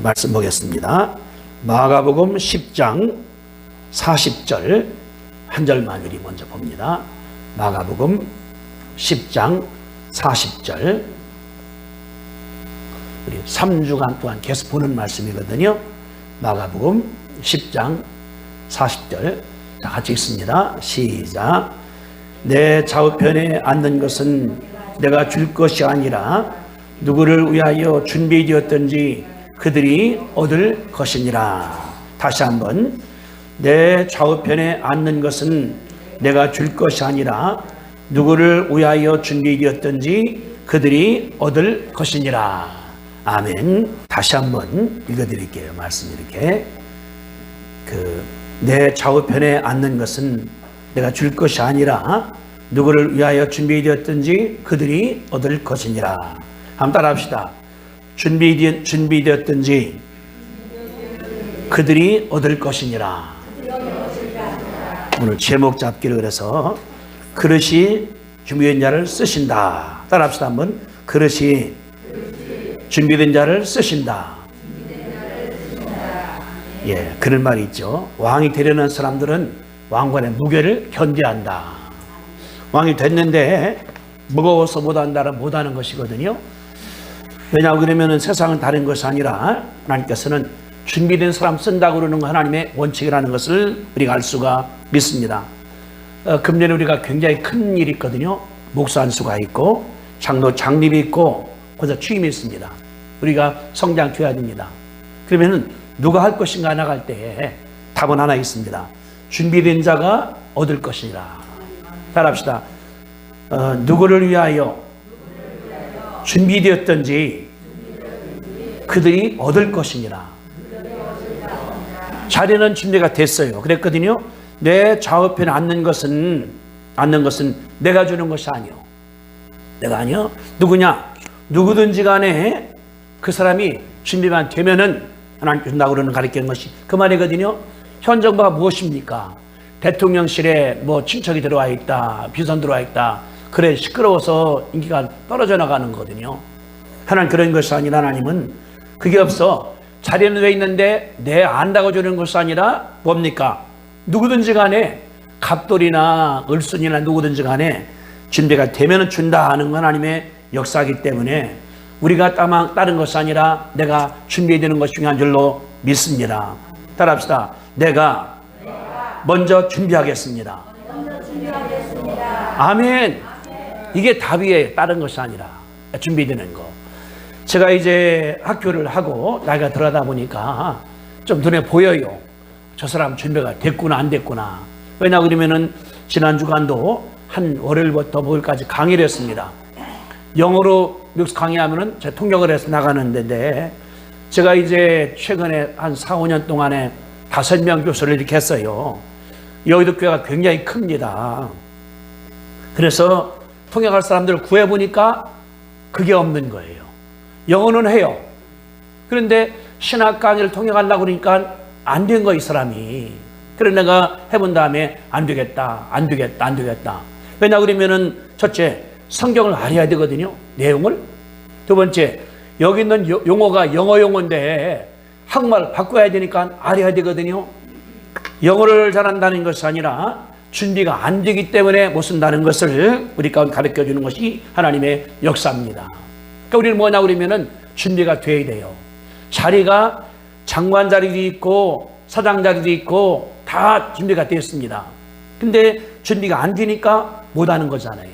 말씀 보겠습니다. 마가복음 10장 40절 한 절만 우리 먼저 봅니다. 마가복음 10장 40절 우리 3주간 동안 계속 보는 말씀이거든요. 마가복음 10장 40절 자, 같이 읽습니다. 시작. 내 좌우편에 앉는 것은 내가 줄 것이 아니라 누구를 위하여 준비되었든지 그들이 얻을 것이니라. 다시 한번. 내 좌우편에 앉는 것은 내가 줄 것이 아니라 누구를 위하여 준비되었든지 그들이 얻을 것이니라. 아멘. 다시 한번 읽어드릴게요. 말씀 이렇게. 내 좌우편에 앉는 것은 내가 줄 것이 아니라 누구를 위하여 준비되었든지 그들이 얻을 것이니라. 한번 따라합시다. 준비되었든지 그들이 얻을 것이니라. 오늘 제목 잡기를 그래서 그릇이 준비된 자를 쓰신다. 따라합시다 한번. 그릇이 준비된 자를 쓰신다. 예, 그런 말이 있죠. 왕이 되려는 사람들은 왕관의 무게를 견뎌한다. 왕이 됐는데 무거워서 못하는 것이거든요. 왜냐하면 그러면 세상은 다른 것이 아니라 하나님께서는 준비된 사람 쓴다고 그러는 거 하나님의 원칙이라는 것을 우리가 알 수가 있습니다. 금년에 우리가 굉장히 큰 일이 있거든요. 목사 안수가 있고 장로 장립이 있고 거기서 취임이 있습니다. 우리가 성장해야 됩니다. 그러면 누가 할 것인가 나갈 때에 답은 하나 있습니다. 준비된 자가 얻을 것이니라. 따라합시다. 누구를 위하여 준비되었든지 그들이 얻을 것이니라. 자리는 준비가 됐어요. 그랬거든요. 내 좌우편에 앉는 것은 내가 주는 것이 아니요. 내가 아니요. 누구냐? 누구든지 간에 그 사람이 준비만 되면은 하나님 준다고 그러는 가르치는 것이 그 말이거든요. 현 정부가 무엇입니까? 대통령실에 뭐 친척이 들어와 있다, 비선 들어와 있다. 그래 시끄러워서 인기가 떨어져 나가는 거거든요. 하나님 그런 것이 아니라 하나님은 그게 없어. 자리는 왜 있는데 내 안다고 주는 것이 아니라 뭡니까? 누구든지 간에 갑돌이나 을순이나 누구든지 간에 준비가 되면 준다 하는 건 하나님의 역사이기 때문에 우리가 따른 것이 아니라 내가 준비되는 것이 중요한 줄로 믿습니다. 따라합시다. 내가 먼저 준비하겠습니다. 아멘. 이게 답이에요. 다른 것이 아니라 준비되는 거. 제가 이제 학교를 하고 나이가 들어다 보니까 좀 눈에 보여요. 저 사람 준비가 됐구나 안 됐구나. 왜냐 그러면은 지난 주간도 한 월요일부터 목요일까지 강의를 했습니다. 영어로 미국 강의하면은 제가 통역을 해서 나가는데 제가 이제 최근에 한 4, 5년 동안에 5명 교수를 이렇게 했어요. 여의도 교회가 굉장히 큽니다. 그래서 통역할 사람들을 구해보니까 그게 없는 거예요. 영어는 해요. 그런데 신학 강의를 통역하려고 그러니까 안 된 거야, 이 사람이. 그래서 내가 해본 다음에 안 되겠다. 왜냐 그러면은 첫째, 성경을 알아야 되거든요. 내용을. 두 번째, 여기 있는 용어가 영어 용어인데 한국말 바꿔야 되니까 알아야 되거든요. 영어를 잘한다는 것이 아니라 준비가 안 되기 때문에 못 쓴다는 것을 우리 가운데 가르쳐 주는 것이 하나님의 역사입니다. 그러니까 우리는 뭐냐 그러면은 준비가 돼야 돼요. 자리가 장관 자리도 있고 사장 자리도 있고 다 준비가 되었습니다. 근데 준비가 안 되니까 못 하는 거잖아요.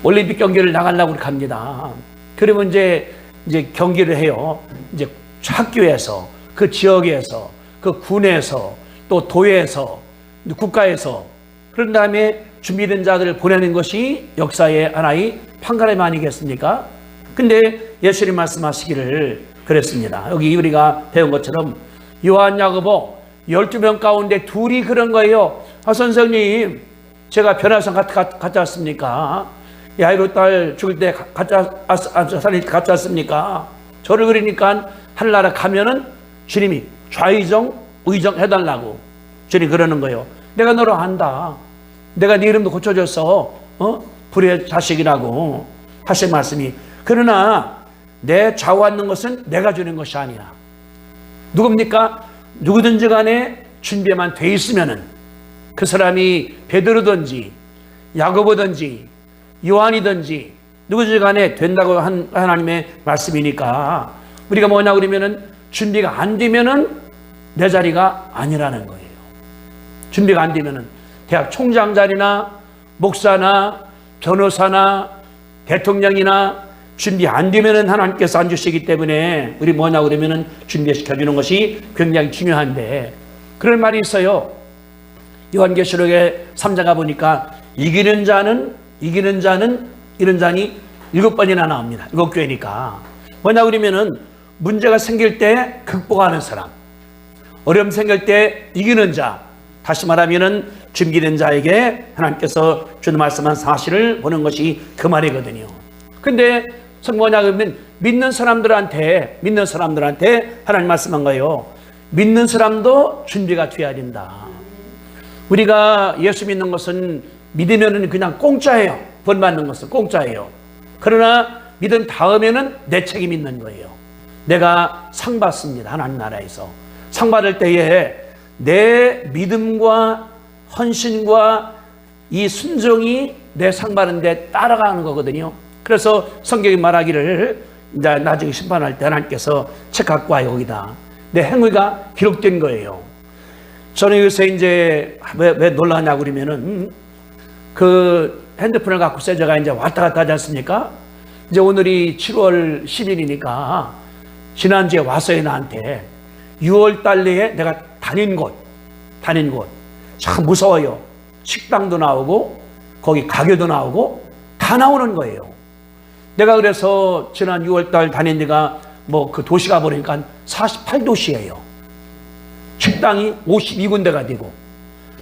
올림픽 경기를 나가려고 갑니다. 그러면 이제 경기를 해요. 이제 학교에서, 그 지역에서, 그 군에서, 또 도에서, 국가에서. 그런 다음에 준비된 자들을 보내는 것이 역사의 하나의 판가름 아니겠습니까? 근데 예수님 말씀하시기를 그랬습니다. 여기 우리가 배운 것처럼 요한, 야고보 12명 가운데 둘이 그런 거예요. 아, 선생님, 제가 변화산 갔다 왔습니까? 야이로 딸 죽을 때 살릴 때 갔다 왔습니까? 저를 그러니까 하늘나라 가면은 주님이 좌의정, 의정 해달라고 주님 그러는 거예요. 내가 너를 안다. 내가 네 이름도 고쳐줬어. 불의 자식이라고 하신 말씀이. 그러나 내 좌우하는 것은 내가 주는 것이 아니라 누굽니까? 누구든지 간에 준비만 돼 있으면은 그 사람이 베드로든지 야고보든지 요한이든지 누구든지 간에 된다고 한 하나님의 말씀이니까 우리가 뭐냐 그러면은 준비가 안 되면은 내 자리가 아니라는 거예요. 준비가 안 되면은 대학 총장 자리나 목사나 변호사나 대통령이나 준비 안 되면은 하나님께서 안 주시기 때문에 우리 뭐냐 그러면은 준비시켜 주는 것이 굉장히 중요한데 그런 말이 있어요. 요한계시록에 3장 가보니까 이기는 자는 이런 잔이 7번이나 나옵니다. 7교회니까 뭐냐 그러면은 문제가 생길 때 극복하는 사람, 어려움 생길 때 이기는 자, 다시 말하면은 준비된 자에게 하나님께서 주는 말씀한 사실을 보는 것이 그 말이거든요. 근데 뭐냐 그러면 믿는 사람들한테 하나님 말씀한 거예요. 믿는 사람도 준비가 돼야 된다. 우리가 예수 믿는 것은 믿으면은 그냥 공짜예요. 번 받는 것은 공짜예요. 그러나 믿은 다음에는 내 책임 있는 거예요. 내가 상 받습니다. 하나님 나라에서 상 받을 때에 내 믿음과 헌신과 이 순종이 내 상 받는데 따라가는 거거든요. 그래서 성경이 말하기를 이제 나중에 심판할 때 하나님께서 책 갖고 와요. 거기다 내 행위가 기록된 거예요. 저는 요새 이제 왜 놀라냐고 그러면은 그 핸드폰을 갖고 제가 이제 왔다 갔다 하지 않습니까? 이제 오늘이 7월 10일이니까 지난주에 왔어요. 나한테 6월 달 내에 내가 다닌 곳 참 무서워요. 식당도 나오고 거기 가게도 나오고 다 나오는 거예요. 내가 그래서 지난 6월 달 다닌 데가 뭐 그 도시가 보니까 48도시예요. 식당이 52군데가 되고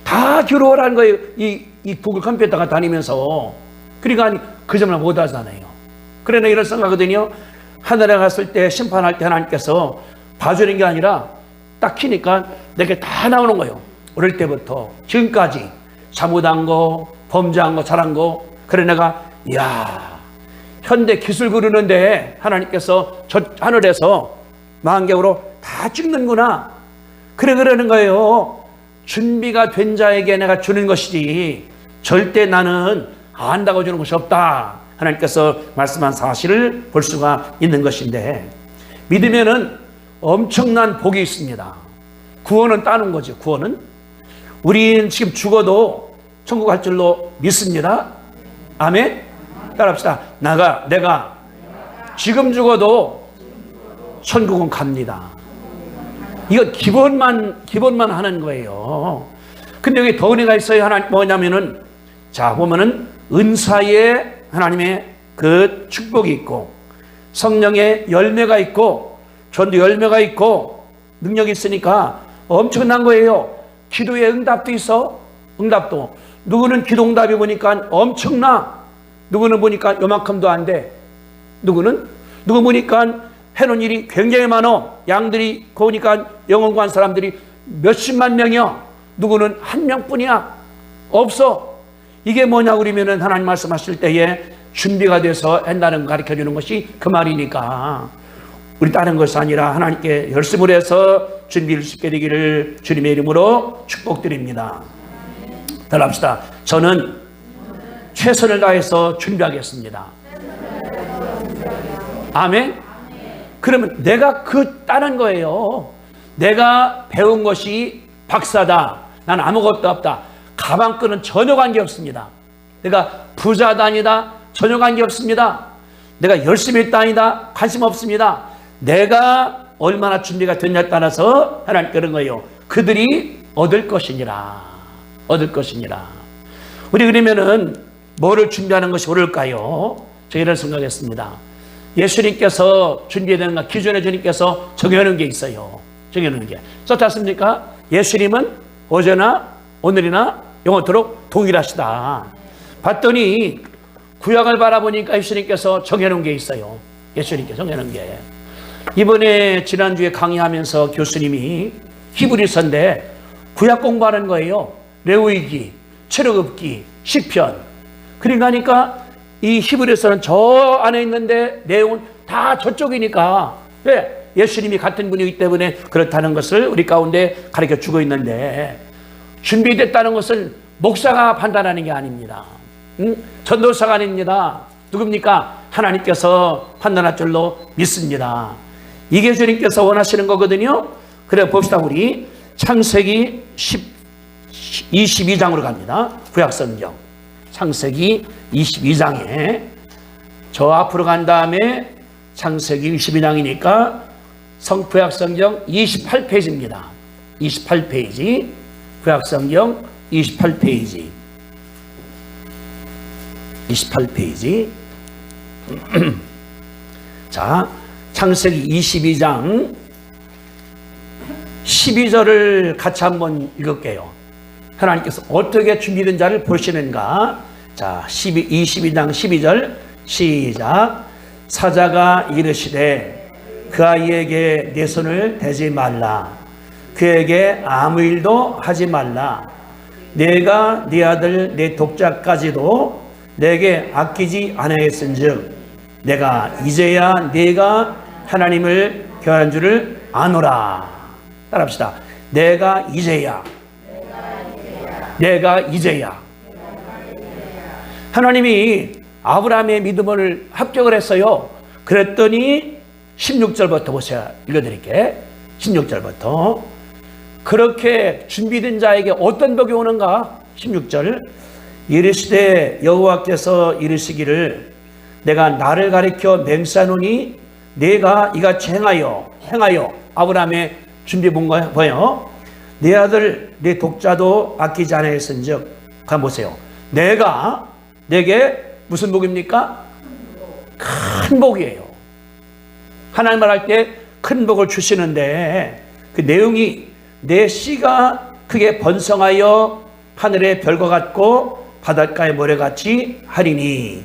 다 교류하라는 거예요. 이 구글 컴퓨터가 다니면서. 그러니까 그 점을 못 하잖아요. 그러나 이런 생각하거든요. 하늘에 갔을 때 심판할 때 하나님께서 봐주는 게 아니라 딱 키니까 내게 다 나오는 거예요. 어릴 때부터 지금까지 잘못한 거, 범죄한 거, 잘한 거. 그래 내가 이야 현대 기술 그러는데 하나님께서 저 하늘에서 망원경으로 다 찍는구나. 그래 그러는 거예요. 준비가 된 자에게 내가 주는 것이지 절대 나는 안다고 주는 것이 없다. 하나님께서 말씀한 사실을 볼 수가 있는 것인데 믿으면은 엄청난 복이 있습니다. 구원은 따는 거죠. 구원은 우리는 지금 죽어도 천국 갈 줄로 믿습니다. 아멘. 따라합시다. 내가 지금 죽어도 천국은 갑니다. 이거 기본만 하는 거예요. 근데 여기 더 은혜가 있어요. 하나님 뭐냐면은 자 보면은 은사에 하나님의 그 축복이 있고 성령의 열매가 있고 전도 열매가 있고 능력이 있으니까 엄청난 거예요. 기도의 응답도 있어. 응답도 누구는 기도 응답이 보니까 엄청나. 누구는 보니까 요만큼도 안 돼. 누구 보니까 해놓은 일이 굉장히 많어. 양들이 보니까 영혼 구한 사람들이 몇십만 명이야. 누구는 한 명뿐이야. 없어. 이게 뭐냐 그러면은 하나님 말씀하실 때에 준비가 돼서 한다는 거 가르쳐 주는 것이 그 말이니까 우리 다른 것이 아니라 하나님께 열심을 해서 준비를 쉽게 되기를 주님의 이름으로 축복드립니다. 따라합시다. 저는 최선을 다해서 준비하겠습니다. 아멘. 그러면 내가 따는 거예요. 내가 배운 것이 박사다. 난 아무것도 없다. 가방끈은 전혀 관계없습니다. 내가 부자다 아니다. 전혀 관계없습니다. 내가 열심히 했다 아니다. 관심 없습니다. 내가 얼마나 준비가 됐냐에 따라서 하나님 그런 거예요. 그들이 얻을 것이니라. 우리 그러면은 뭐를 준비하는 것이 옳을까요? 제가 이런 생각했습니다. 예수님께서 준비되는 것, 기존에 주님께서 정해놓은 게 있어요. 정해놓은 게. 그렇지 않습니까? 예수님은 어제나 오늘이나 영원토록 동일하시다. 봤더니 구약을 바라보니까 예수님께서 정해놓은 게 있어요. 예수님께서 정해놓은 게. 이번에 지난주에 강의하면서 교수님이 히브리서인데 구약 공부하는 거예요. 레위기, 출애굽기, 시편. 그러니까 이 히브리서는 저 안에 있는데 내용은 다 저쪽이니까. 왜? 예수님이 같은 분이기 때문에 그렇다는 것을 우리 가운데 가르쳐 주고 있는데, 준비됐다는 것을 목사가 판단하는 게 아닙니다. 전도사가 아닙니다. 누굽니까? 하나님께서 판단할 줄로 믿습니다. 이게 주님께서 원하시는 거거든요. 그래 봅시다. 우리 창세기 22장으로 갑니다. 구약성경 창세기 22장에 저 앞으로 간 다음에 창세기 22장이니까 구약성경 28페이지입니다. 28페이지 구약성경 28페이지 28페이지 자, 창세기 22장 12절을 같이 한번 읽을게요. 하나님께서 어떻게 준비된 자를 보시는가. 자, 22장 12절 시작. 사자가 이르시되 그 아이에게 내 손을 대지 말라. 그에게 아무 일도 하지 말라. 내가 네 아들 내 독자까지도 내게 아끼지 아니하였은즉 내가 이제야 네가 하나님을 교한 줄을 아노라. 따라합시다. 내가 이제야. 하나님이 아브라함의 믿음을 합격을 했어요. 그랬더니 16절부터 보세요. 읽어드릴게. 16절부터. 그렇게 준비된 자에게 어떤 복이 오는가? 16절. 이르시되 여호와께서 이르시기를 내가 나를 가리켜 맹세하노니 내가 이같이 행하여 아브라함의 준비 본 거예요. 뭐예요? 내 아들 내 독자도 아끼지 아니하였은즉 가보세요. 내가 내게 무슨 복입니까? 큰 복이에요. 하나님 말할 때 큰 복을 주시는데 그 내용이 내 씨가 크게 번성하여 하늘의 별과 같고 바닷가의 모래같이 하리니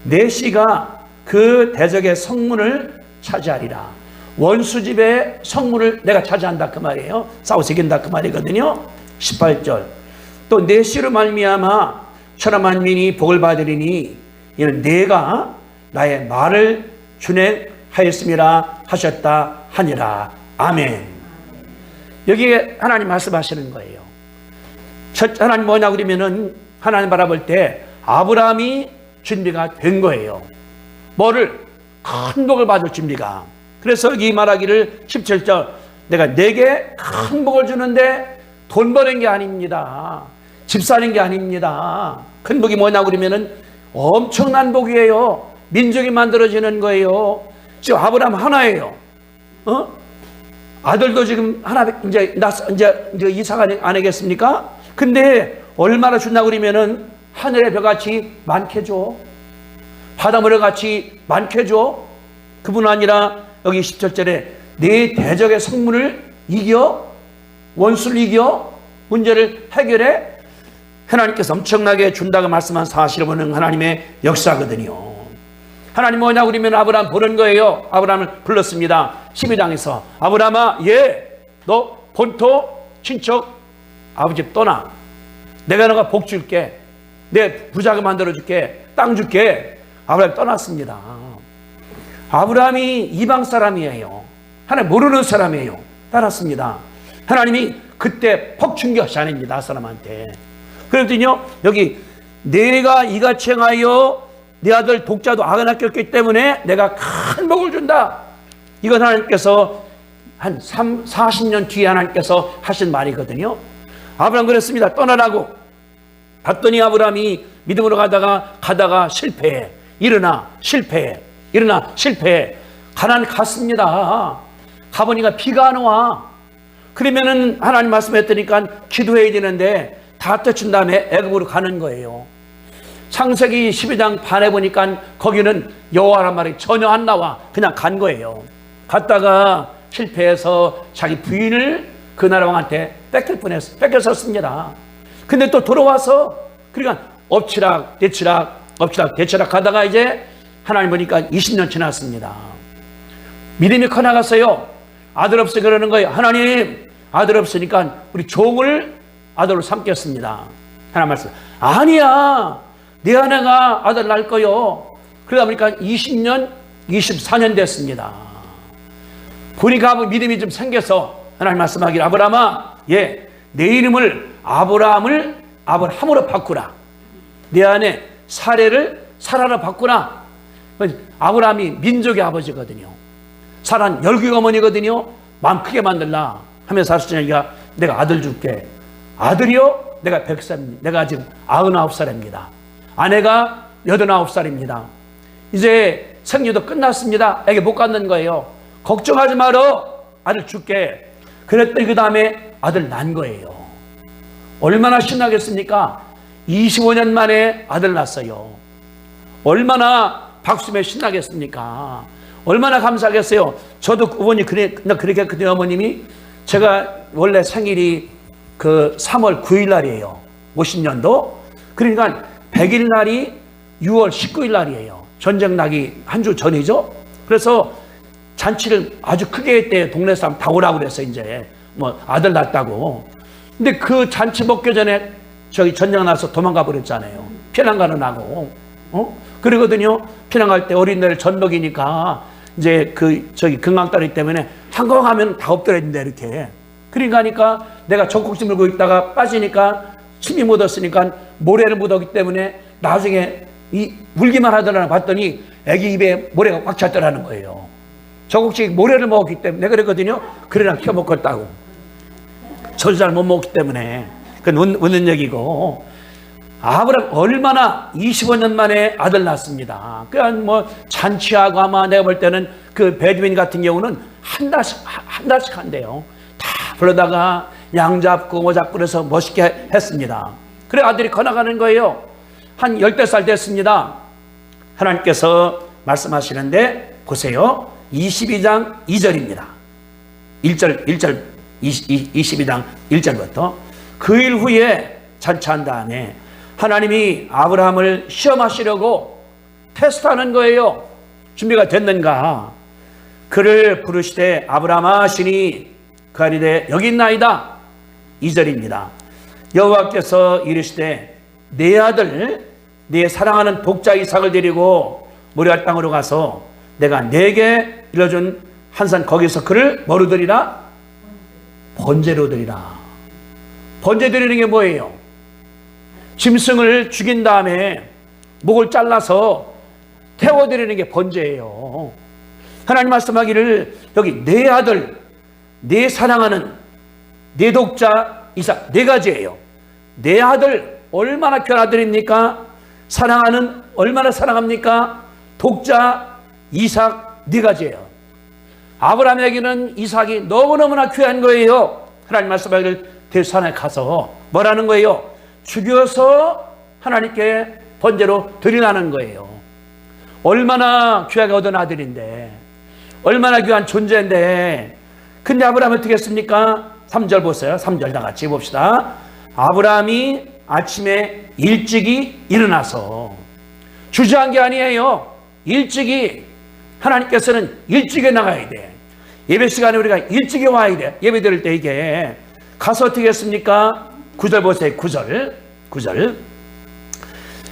내 씨가 그 대적의 성문을 차지하리라. 원수집의 성문을 내가 차지한다 그 말이에요. 싸워서 이긴다 그 말이거든요. 18절. 또 내 씨로 말미암아 천하 만민이 복을 받으리니 이는 내가 나의 말을 준행하였음이라 하셨다 하니라. 아멘. 여기에 하나님 말씀하시는 거예요. 하나님 뭐냐 그러면은 하나님 바라볼 때 아브라함이 준비가 된 거예요. 뭐를? 큰 복을 받을 준비가. 그래서 여기 말하기를 17절 내가 내게 큰 복을 주는데 돈 버는 게 아닙니다. 집 사는 게 아닙니다. 큰 복이 뭐냐 그러면은 엄청난 복이에요. 민족이 만들어지는 거예요. 지금 아브라함 하나예요. 아들도 지금 하나 이제 이사가 안 하겠습니까? 근데 얼마나 준다고 그러면은 하늘의 별같이 많게 줘. 바닷모래같이 많게 줘. 그뿐 아니라 여기 17절에 네 대적의 성문을 이겨, 원수를 이겨, 문제를 해결해. 하나님께서 엄청나게 준다고 말씀한 사실을 보는 하나님의 역사거든요. 하나님 뭐냐 그러면 아브라함 부른 거예요. 아브라함을 불렀습니다. 12장에서 아브라함아, 너 본토 친척 아버지 떠나. 내가 너가 복 줄게. 내 부자가 만들어줄게. 땅 줄게. 아브라함이 떠났습니다. 아브라함이 이방 사람이에요. 하나님 모르는 사람이에요. 떠났습니다. 하나님이 그때 퍽 준 것이 아닙니다. 사람한테. 그랬더니요, 여기 내가 이같이 행하여 내 아들 독자도 악을 아꼈기 때문에 내가 큰 복을 준다. 이건 하나님께서 한 40년 뒤에 하나님께서 하신 말이거든요. 아브라함 그랬습니다. 떠나라고. 봤더니 아브라함이 믿음으로 가다가 실패해. 일어나 실패해. 가나안 갔습니다. 가보니까 비가 안 와. 그러면은 하나님 말씀했더니까 기도해야 되는데 다 떼친 다음에 애굽으로 가는 거예요. 창세기 12장 반에 보니까 거기는 여호와란 말이 전혀 안 나와. 그냥 간 거예요. 갔다가 실패해서 자기 부인을 그 나라 왕한테 뺏겼었습니다. 근데 또 돌아와서 그러니까 엎치락 대치락 가다가 이제 하나님 보니까 20년 지났습니다. 믿음이 커나갔어요. 아들 없어 그러는 거예요. 하나님 아들 없으니까 우리 종을 아들로 삼겠습니다. 하나님 말씀. 아니야. 내 아내가 아들 낳을 거요. 그러다 보니까 20년 24년 됐습니다. 보니까 믿음이 좀 생겨서 하나님 말씀하기를 아브라함아, 내 이름을 아브라함으로 바꾸라. 내 안에 사례를 사라로 바꾸라. 아브라함이 민족의 아버지거든요. 사라는 열국 어머니거든요. 마음 크게 만들라 하면서 하시니까 내가 아들 줄게. 아들이요? 내가 100살, 내가 지금 99살입니다. 아내가 89살입니다. 이제 생리도 끝났습니다. 애기 못 갖는 거예요. 걱정하지 말어. 아들 줄게. 그랬더니 그 다음에 아들 난 거예요. 얼마나 신나겠습니까? 25년 만에 아들 낳았어요. 얼마나 박수며 신나겠습니까? 얼마나 감사하겠어요. 저도 어머니 그렇게 그때 어머님이 제가 원래 생일이 그 3월 9일 날이에요. 50년도. 그러니까 100일 날이 6월 19일 날이에요. 전쟁 나기 한 주 전이죠. 그래서 잔치를 아주 크게 했대요. 동네 사람 다 오라고 그랬어. 이제 뭐 아들 낳았다고. 근데 그 잔치 먹기 전에 저기 전쟁 나서 도망가 버렸잖아요. 피난 가는 하고. 그러거든요. 피난 갈 때 어린애를 젖먹이니까 이제 저기 금강다리 때문에 항공하면 다 엎드려진다 이렇게. 그러니까 내가 젖꼭지 물고 있다가 빠지니까 침이 묻었으니까 모래를 묻었기 때문에 나중에 울기만 하더라 봤더니 애기 입에 모래가 꽉 찼더라는 거예요. 젖꼭지 모래를 먹었기 때문에 그랬거든요. 그래랑 키워 먹었다고. 저도 잘 못 먹기 때문에. 그건 웃는 얘기고. 아브라함 얼마나 25년 만에 아들 낳았습니다. 그냥 뭐 잔치하고 아마 내가 볼 때는 그 베드윈 같은 경우는 한 달씩 한대요. 다 불러다가 양 잡고 뭐 잡고 그래서 멋있게 했습니다. 그래 아들이 커나가는 거예요. 한 10살 됐습니다. 하나님께서 말씀하시는데 보세요. 22장 2절입니다. 1절 22장 1절부터 그 일 후에 잔치한 다음에 하나님이 아브라함을 시험하시려고 테스트하는 거예요. 준비가 됐는가? 그를 부르시되 아브라함아 하시니 그 아리되 여기 있나이다. 2절입니다. 여호와께서 이르시되 내 아들 네 사랑하는 독자 이삭을 데리고 모리아 땅으로 가서 내가 네게 일러준 한 산 거기서 그를 뭐로 드리라? 번제로 드리라. 번제 드리는 게 뭐예요? 짐승을 죽인 다음에 목을 잘라서 태워드리는 게 번제예요. 하나님 말씀하기를 여기 내 아들, 내 사랑하는 내 독자 이삭 네 가지예요. 내 아들 얼마나 귀한 아들입니까? 사랑하는 얼마나 사랑합니까? 독자 이삭 네 가지예요. 아브라함에게는 이삭이 너무너무나 귀한 거예요. 하나님 말씀하기를 대산에 가서 뭐라는 거예요? 죽여서 하나님께 번제로 드리라는 거예요. 얼마나 귀하게 얻은 아들인데, 얼마나 귀한 존재인데. 근데 아브라함이 어떻게 했습니까? 3절 보세요. 3절 다 같이 봅시다. 아브라함이 아침에 일찍이 일어나서, 주저한 게 아니에요. 일찍이, 하나님께서는 일찍이 나가야 돼. 예배 시간에 우리가 일찍이 와야 돼. 예배 드릴 때 이게 가서 어떻게 했습니까? 9절 보세요. 9절.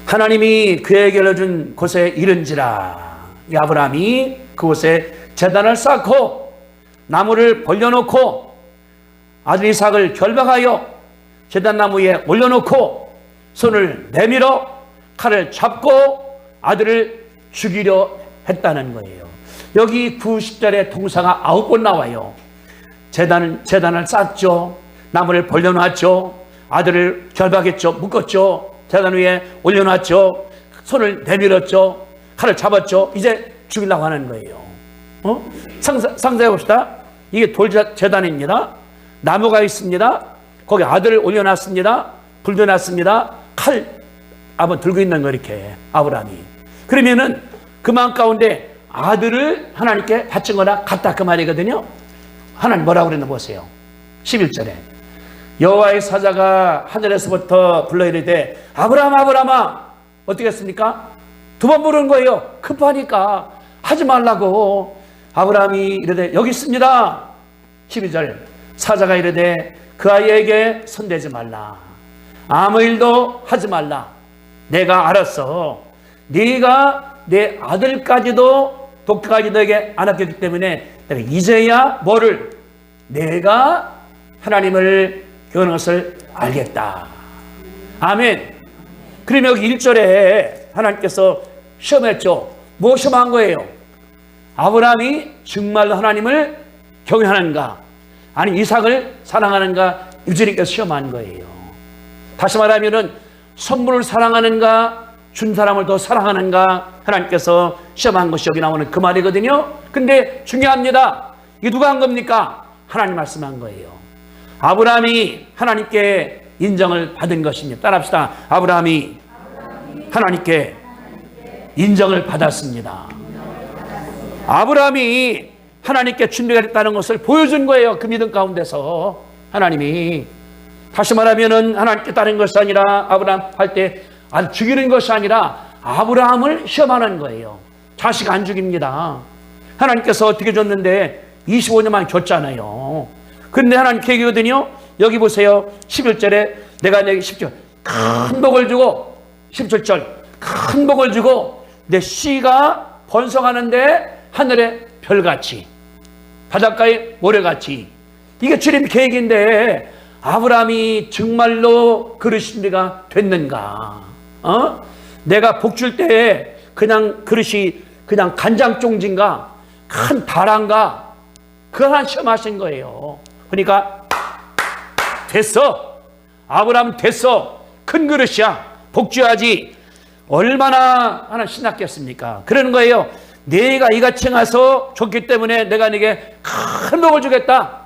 하나님이 그에게 알려준 곳에 이른지라. 이 아브라함이 그곳에 제단을 쌓고 나무를 벌려놓고 아들 이삭을 결박하여 제단 나무에 올려놓고 손을 내밀어 칼을 잡고 아들을 죽이려 했다는 거예요. 여기 90절에 동사가 9번 나와요. 제단을 쌓았죠. 나무를 벌려놨죠. 아들을 결박했죠. 묶었죠. 제단 위에 올려놨죠. 손을 내밀었죠. 칼을 잡았죠. 이제 죽이려고 하는 거예요. 상상해 봅시다. 이게 돌제단입니다. 나무가 있습니다. 거기 아들을 올려놨습니다. 불도 놨습니다. 칼 한번 들고 있는 거 이렇게 아브라함이. 그러면은 그 마음 가운데 아들을 하나님께 바친 거나 같다 그 말이거든요. 하나님 뭐라고 그랬나 보세요. 11절에 여호와의 사자가 하늘에서부터 불러 이르되 아브라함아 어떻게 했습니까? 2번 부르는 거예요. 급하니까 하지 말라고. 아브라함이 이르되 여기 있습니다. 12절 사자가 이르되 그 아이에게 손대지 말라. 아무 일도 하지 말라. 내가 알았어. 네가 내 아들까지도 독까지 너에게 안 아꼈기 때문에 내가 이제야 뭐를? 내가 하나님을 교훈하는 것을 알겠다. 아멘. 그러면 여기 1절에 하나님께서 시험했죠. 뭐 시험한 거예요? 아브라함이 정말로 하나님을 경외하는가, 아니 이삭을 사랑하는가, 유저님께서 시험한 거예요. 다시 말하면은 선물을 사랑하는가, 준 사람을 더 사랑하는가, 하나님께서 시험한 것이 여기 나오는 그 말이거든요. 근데 중요합니다. 이게 누가 한 겁니까? 하나님 말씀한 거예요. 아브라함이 하나님께 인정을 받은 것입니다. 따라합시다. 아브라함이 하나님께 인정을 받았습니다. 아브라함이 하나님께 준비가 됐다는 것을 보여준 거예요. 그 믿음 가운데서 하나님이. 다시 말하면은 하나님께 따른 것이 아니라 아브라함 할 때 안 죽이는 것이 아니라 아브라함을 시험하는 거예요. 자식 안 죽입니다. 하나님께서 어떻게 줬는데 25년만 줬잖아요. 그런데 하나님 계획이거든요. 여기 보세요. 11절에 내가 내게 10절 큰 복을 주고, 17절 큰 복을 주고 내 씨가 번성하는데 하늘의 별같이 바닷가의 모래같이. 이게 주님 계획인데 아브라함이 정말로 그릇 준비가 됐는가? 내가 복 줄 때 그냥 그릇이 그냥 간장종지인가, 큰 다란가, 그걸 한 시험하신 거예요. 그러니까 됐어. 아브라함 됐어. 큰 그릇이야. 복 줘야지. 얼마나 하나 신났겠습니까? 그러는 거예요. 내가 이같이 가서 줬기 때문에 내가 네게 큰 복을 주겠다.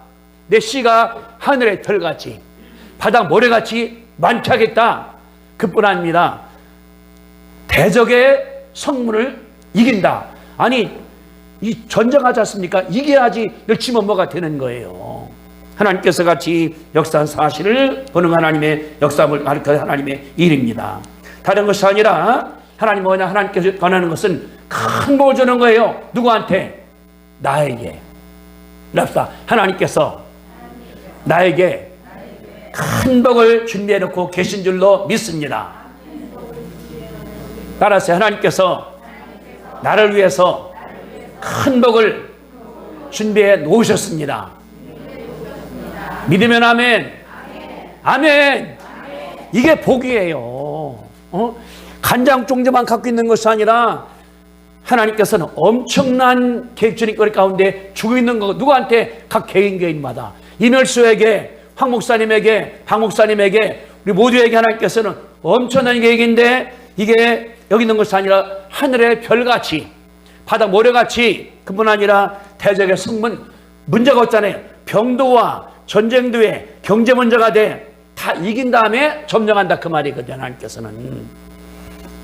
내 씨가 하늘의 별같이 바다 모래같이 많게 하겠다. 그뿐 아닙니다. 대적의 성문을 이긴다. 아니 이 전쟁하지 않습니까? 이겨야지 열심히 뭐가 되는 거예요. 하나님께서 같이 역사한 사실을 보는 하나님의 역사를 가르쳐 하나님의 일입니다. 다른 것이 아니라 하나님 뭐냐? 하나님께서 권하는 것은 큰 복을 주는 거예요. 누구한테? 나에게. 랍스타. 하나님께서 나에게 큰 복을 준비해 놓고 계신 줄로 믿습니다. 따라서 하나님께서 나를 위해서 큰 복을 준비해 놓으셨습니다. 믿으면 아멘. 아멘. 이게 복이에요. 간장종지만 갖고 있는 것이 아니라 하나님께서는 엄청난 계획적인 거리 가운데 주고 있는 거. 누구한테? 각 개인마다. 이멸수에게, 황 목사님에게, 박 목사님에게, 우리 모두에게 하나님께서는 엄청난 계획인데 이게 여기 있는 것이 아니라 하늘의 별같이 바다 모래같이, 그뿐 아니라 대적의 성문, 문제가 없잖아요. 병도와 전쟁도 해, 경제 문제가 돼, 다 이긴 다음에 점령한다 그 말이거든요. 하나님께서는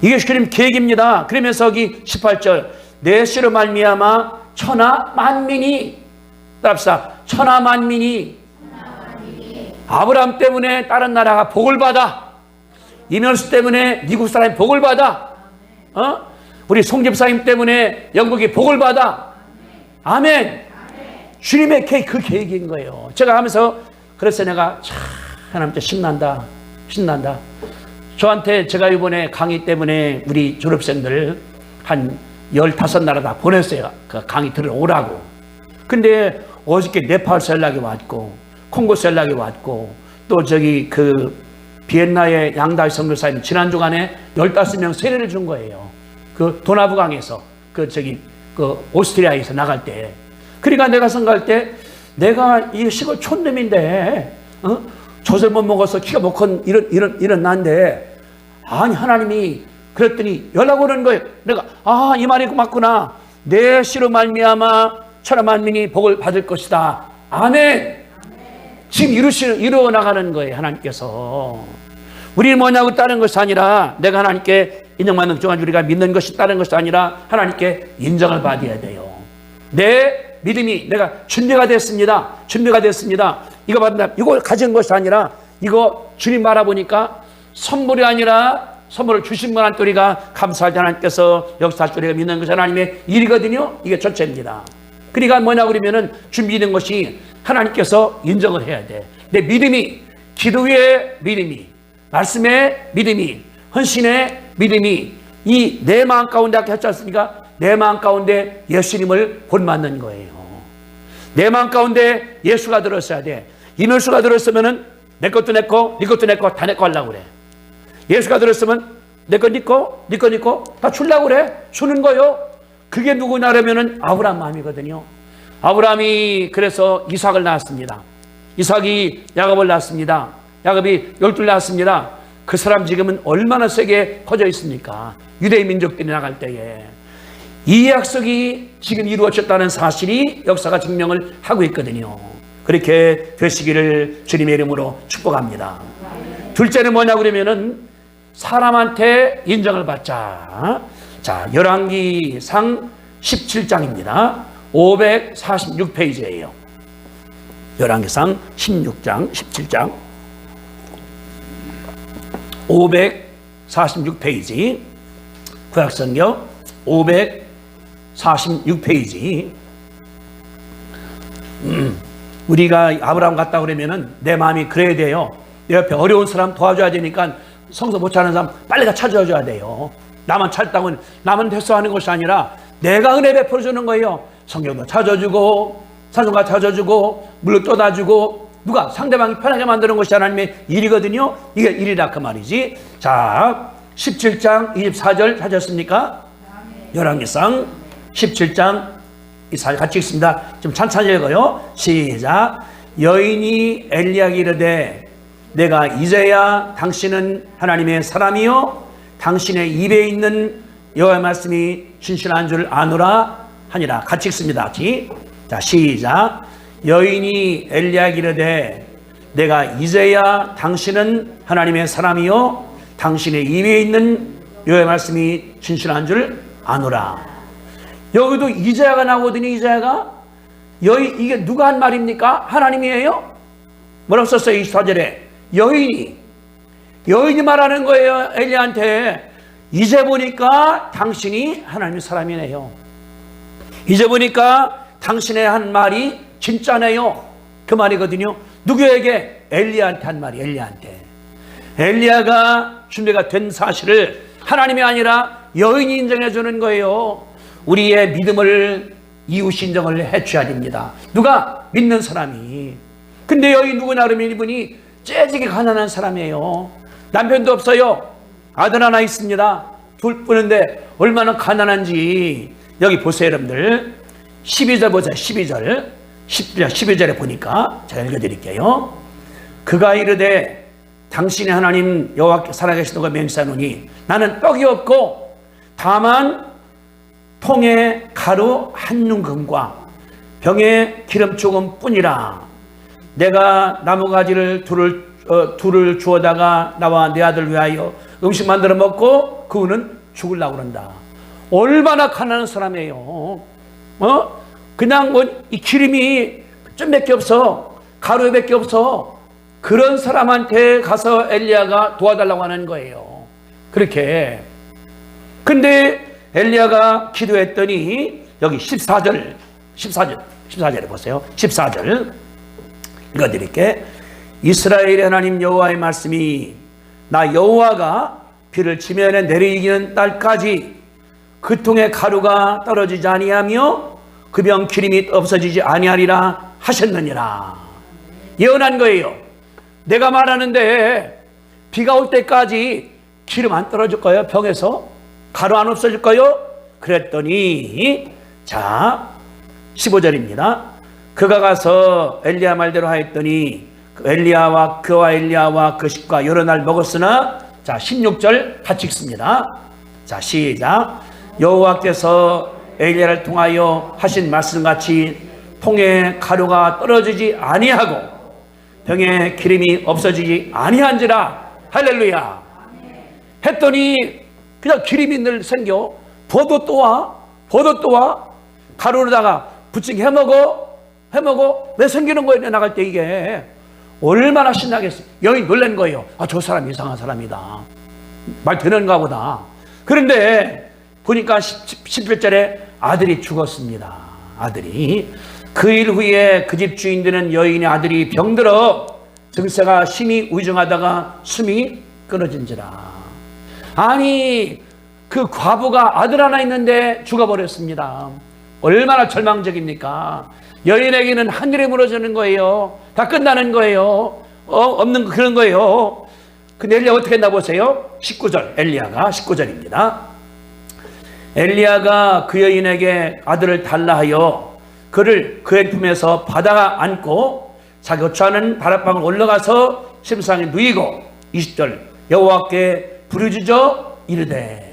이게 주님 계획입니다. 그러면서 여기 18절 내 씨로 말미암아 천하 만민이, 따라합시다. 천하 만민이 아브라함 때문에 다른 나라가 복을 받아. 이면수 때문에 미국 사람이 복을 받아. 우리 송 집사님 때문에 영국이 복을 받아. 아멘. 주님의 계획, 그 계획인 거예요. 제가 하면서 그래서 내가 참 하나님께 신난다. 저한테 제가 이번에 강의 때문에 우리 졸업생들 한 15나라 다 보냈어요. 그 강의 들어오라고. 근데 어저께 네팔에서 연락이 왔고, 콩고에서 연락이 왔고, 또 저기 그 비엔나의 양다희 선교사님 지난 주간에 15명 세례를 준 거예요. 그 도나부강에서 그 오스트리아에서 나갈 때. 그러니까 내가 생각할 때 내가 이 시골 촌놈인데 젖을 못 먹어서 키가 못 큰 이런 난데, 아니 하나님이 그랬더니 연락 오는 거예요. 내가 이 말이 맞구나. 내 씨로 말미암아 천하 만민이 복을 받을 것이다. 아멘. 지금 이루어 나가는 거예요. 하나님께서. 우리는 뭐냐고 다른 것이 아니라 내가 하나님께 인정받는 동안 우리가 믿는 것이 다른 것이 아니라 하나님께 인정을 받아야 돼요. 내 믿음이 내가 준비가 됐습니다. 이거 받는다. 이걸 가진 것이 아니라 이거 주님 바라보니까 선물이 아니라 선물을 주신 분한테 우리가 감사할 때 하나님께서 역사할 때 우리가 믿는 것이 하나님의 일이거든요. 이게 첫째입니다. 그러니까 뭐냐고 그러면은 준비된 것이 하나님께서 인정을 해야 돼. 내 믿음이, 기도의 믿음이, 말씀의 믿음이, 헌신의 믿음이 이 내 마음 가운데 했지 않습니까? 내 마음 가운데 예수님을 본받는 거예요. 내 마음 가운데 예수가 들었어야 돼. 이면수가 들었으면은 내 것도 내 거, 네 것도 내 거 다 내 거 하려고 그래. 예수가 들었으면 내 거, 네 거, 네 거, 네 거 다 주려고 그래. 주는 거요. 그게 누구냐면은 아브라함 마음이거든요. 아브라함이 그래서 이삭을 낳았습니다. 이삭이 야곱을 낳았습니다. 야곱이 12를 낳았습니다. 그 사람 지금은 얼마나 세게 퍼져 있습니까? 유대인 민족들이 나갈 때에 이 약속이 지금 이루어졌다는 사실이 역사가 증명을 하고 있거든요. 그렇게 되시기를 주님의 이름으로 축복합니다. 둘째는 뭐냐 그러면은 사람한테 인정을 받자. 자, 열왕기상 17장입니다. 546페이지예요. 열왕기상 16장, 17장 546페이지 구약성경 546페이지 우리가 아브라함 같다 그러면은 내 마음이 그래야 돼요. 내 옆에 어려운 사람 도와줘야 되니까 성서 못 찾는 사람 빨리 가 찾아줘야 돼요. 나만 찾다고 나만 됐어 하는 것이 아니라 내가 은혜 베풀어주는 거예요. 성경도 찾아주고 사정가 찾아주고 물로 떠다주고 누가 상대방이 편하게 만드는 것이 하나님의 일이거든요. 이게 일이라 그 말이지. 자, 17장 24절 찾았습니까? 열왕기상 17장 24절 같이 읽습니다. 좀 천천히 읽어요. 시작. 여인이 엘리야에게 이르되 내가 이제야 당신은 하나님의 사람이요 당신의 입에 있는 여호와의 말씀이 진실한 줄 아노라 하니라. 같이 읽습니다. 같이. 자, 시작. 여인이 엘리야에게 이르되 내가 이제야 당신은 하나님의 사람이요 당신의 입에 있는 여호와의 말씀이 진실한 줄 아노라. 여기도 이제야가 나오거든요. 이제야가 이게 누가 한 말입니까? 하나님이에요. 뭐라고 썼어요? 24절에 여인이 말하는 거예요. 엘리야한테. 이제 보니까 당신이 하나님의 사람이네요. 이제 보니까 당신의 한 말이 진짜네요. 그 말이거든요. 누구에게? 엘리야한테 한 말이. 엘리야가 준비가 된 사실을 하나님이 아니라 여인이 인정해 주는 거예요. 우리의 믿음을 이웃 인정을 해줘야 됩니다. 누가? 믿는 사람이. 근데 여기 누구냐 그러면 이분이 째지게 가난한 사람이에요. 남편도 없어요. 아들 하나 있습니다. 둘 뿐인데 얼마나 가난한지. 여기 보세요 여러분들. 12절 보세요. 12절에 보니까 제가 읽어드릴게요. 그가 이르되 당신의 하나님 여호와께 살아계시는 걸 맹세하노니 나는 떡이 없고 다만 통에 가루 한 눈금과 병에 기름 조금 뿐이라. 내가 나무가지를 둘을 주어다가 나와 내 아들 위하여 음식 만들어 먹고 그 후는 죽으려고 그런다. 얼마나 가난한 사람이에요. 그냥 이 기름이 좀 몇 개 없어. 가루에 몇 개 없어. 그런 사람한테 가서 엘리야가 도와달라고 하는 거예요. 그렇게. 근데 엘리야가 기도했더니 여기 14절에 보세요. 14절 읽어드릴게. 이스라엘의 하나님 여호와의 말씀이 나 여호와가 비를 지면에 내리기는 날까지 그 통에 가루가 떨어지지 아니하며 그 병 기름이 없어지지 아니하리라 하셨느니라. 예언한 거예요. 내가 말하는데 비가 올 때까지 기름 안 떨어질 거예요. 병에서 가루 안 없어질 거예요. 그랬더니 자 15절입니다. 그가 가서 엘리야 말대로 하였더니 엘리야와 그 식구가 여러 날 먹었으나 자 16절 같이 읽습니다. 자 시작. 여호와께서 엘리야를 통하여 하신 말씀같이 통에 가루가 떨어지지 아니하고 병에 기름이 없어지지 아니한지라. 할렐루야. 했더니 그냥 기름이 늘 생겨. 버도 또 와. 가루로다가 부치게 해먹어. 왜 생기는 거예요? 나갈 때 이게 얼마나 신나겠어요. 여기 놀란 거예요. 저 사람 이상한 사람이다. 말 되는가 보다. 그런데 보니까 17절에 아들이 죽었습니다. 아들이. 그 일 후에 그 집 주인 되는 여인의 아들이 병들어 증세가 심히 우중하다가 숨이 끊어진지라. 아니 그 과부가 아들 하나 있는데 죽어버렸습니다. 얼마나 절망적입니까? 여인에게는 하늘이 무너지는 거예요. 다 끝나는 거예요. 없는 그런 거예요. 근데 엘리야가 어떻게 했나 보세요. 19절, 엘리야가 19절입니다. 엘리야가 그 여인에게 아들을 달라 하여 그를 그의 품에서 받아 안고 자기 거처하는 다락방을 올라가서 침상에 누이고 20절 여호와께 부르짖어 이르되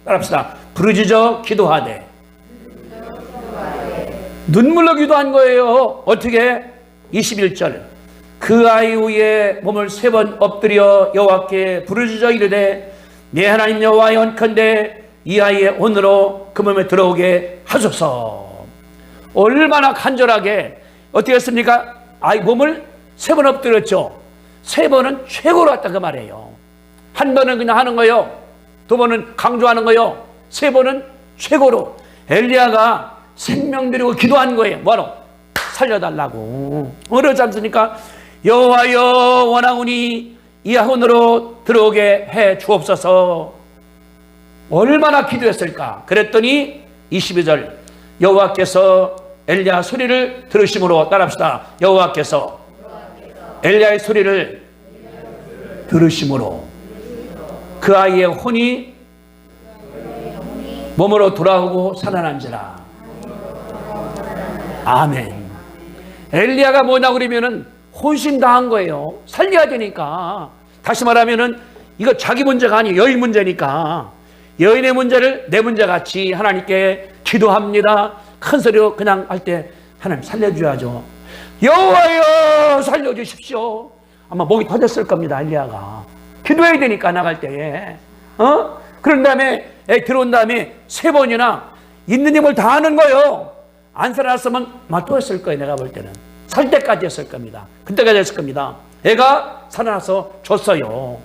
따라합시다. 부르짖어 기도하되 눈물로 기도한 거예요. 어떻게? 21절 그 아이 위에 몸을 3번 엎드려 여호와께 부르짖어 이르되 내 하나님 여호와의 원컨대 이 아이의 혼으로 그 몸에 들어오게 하소서. 얼마나 간절하게 어떻게 했습니까? 아이 몸을 3번 엎드렸죠. 3번은 최고로 했다 그 말이에요. 한 번은 그냥 하는 거요. 2번은 강조하는 거요. 3번은 최고로. 엘리야가 생명 드리고 기도한 거예요. 뭐로? 살려달라고. 어려지 않습니까? 여호와여 원하오니 이 혼으로 들어오게 해 주옵소서. 얼마나 기도했을까? 그랬더니 22절 여호와께서 엘리야 소리를 들으심으로 따라합시다. 여호와께서 엘리야의 소리를 들으심으로 그 아이의 혼이 몸으로 돌아오고 살아난지라. 아멘. 엘리야가 뭐냐 그러면은 혼신당한 거예요. 살려야 되니까. 다시 말하면은 이거 자기 문제가 아니에요. 여인 문제니까. 여인의 문제를 내 문제같이 하나님께 기도합니다. 큰 소리로 그냥 할 때 하나님 살려줘야죠. 여호와여 살려주십시오. 아마 목이 터졌을 겁니다. 엘리야가 기도해야 되니까 나갈 때에. 그런 다음에 들어온 다음에 3번이나 있는 힘을 다 하는 거예요. 안 살아났으면 또 했을 거예요. 내가 볼 때는 살 때까지 했을 겁니다. 그때까지 했을 겁니다. 애가 살아나서 줬어요.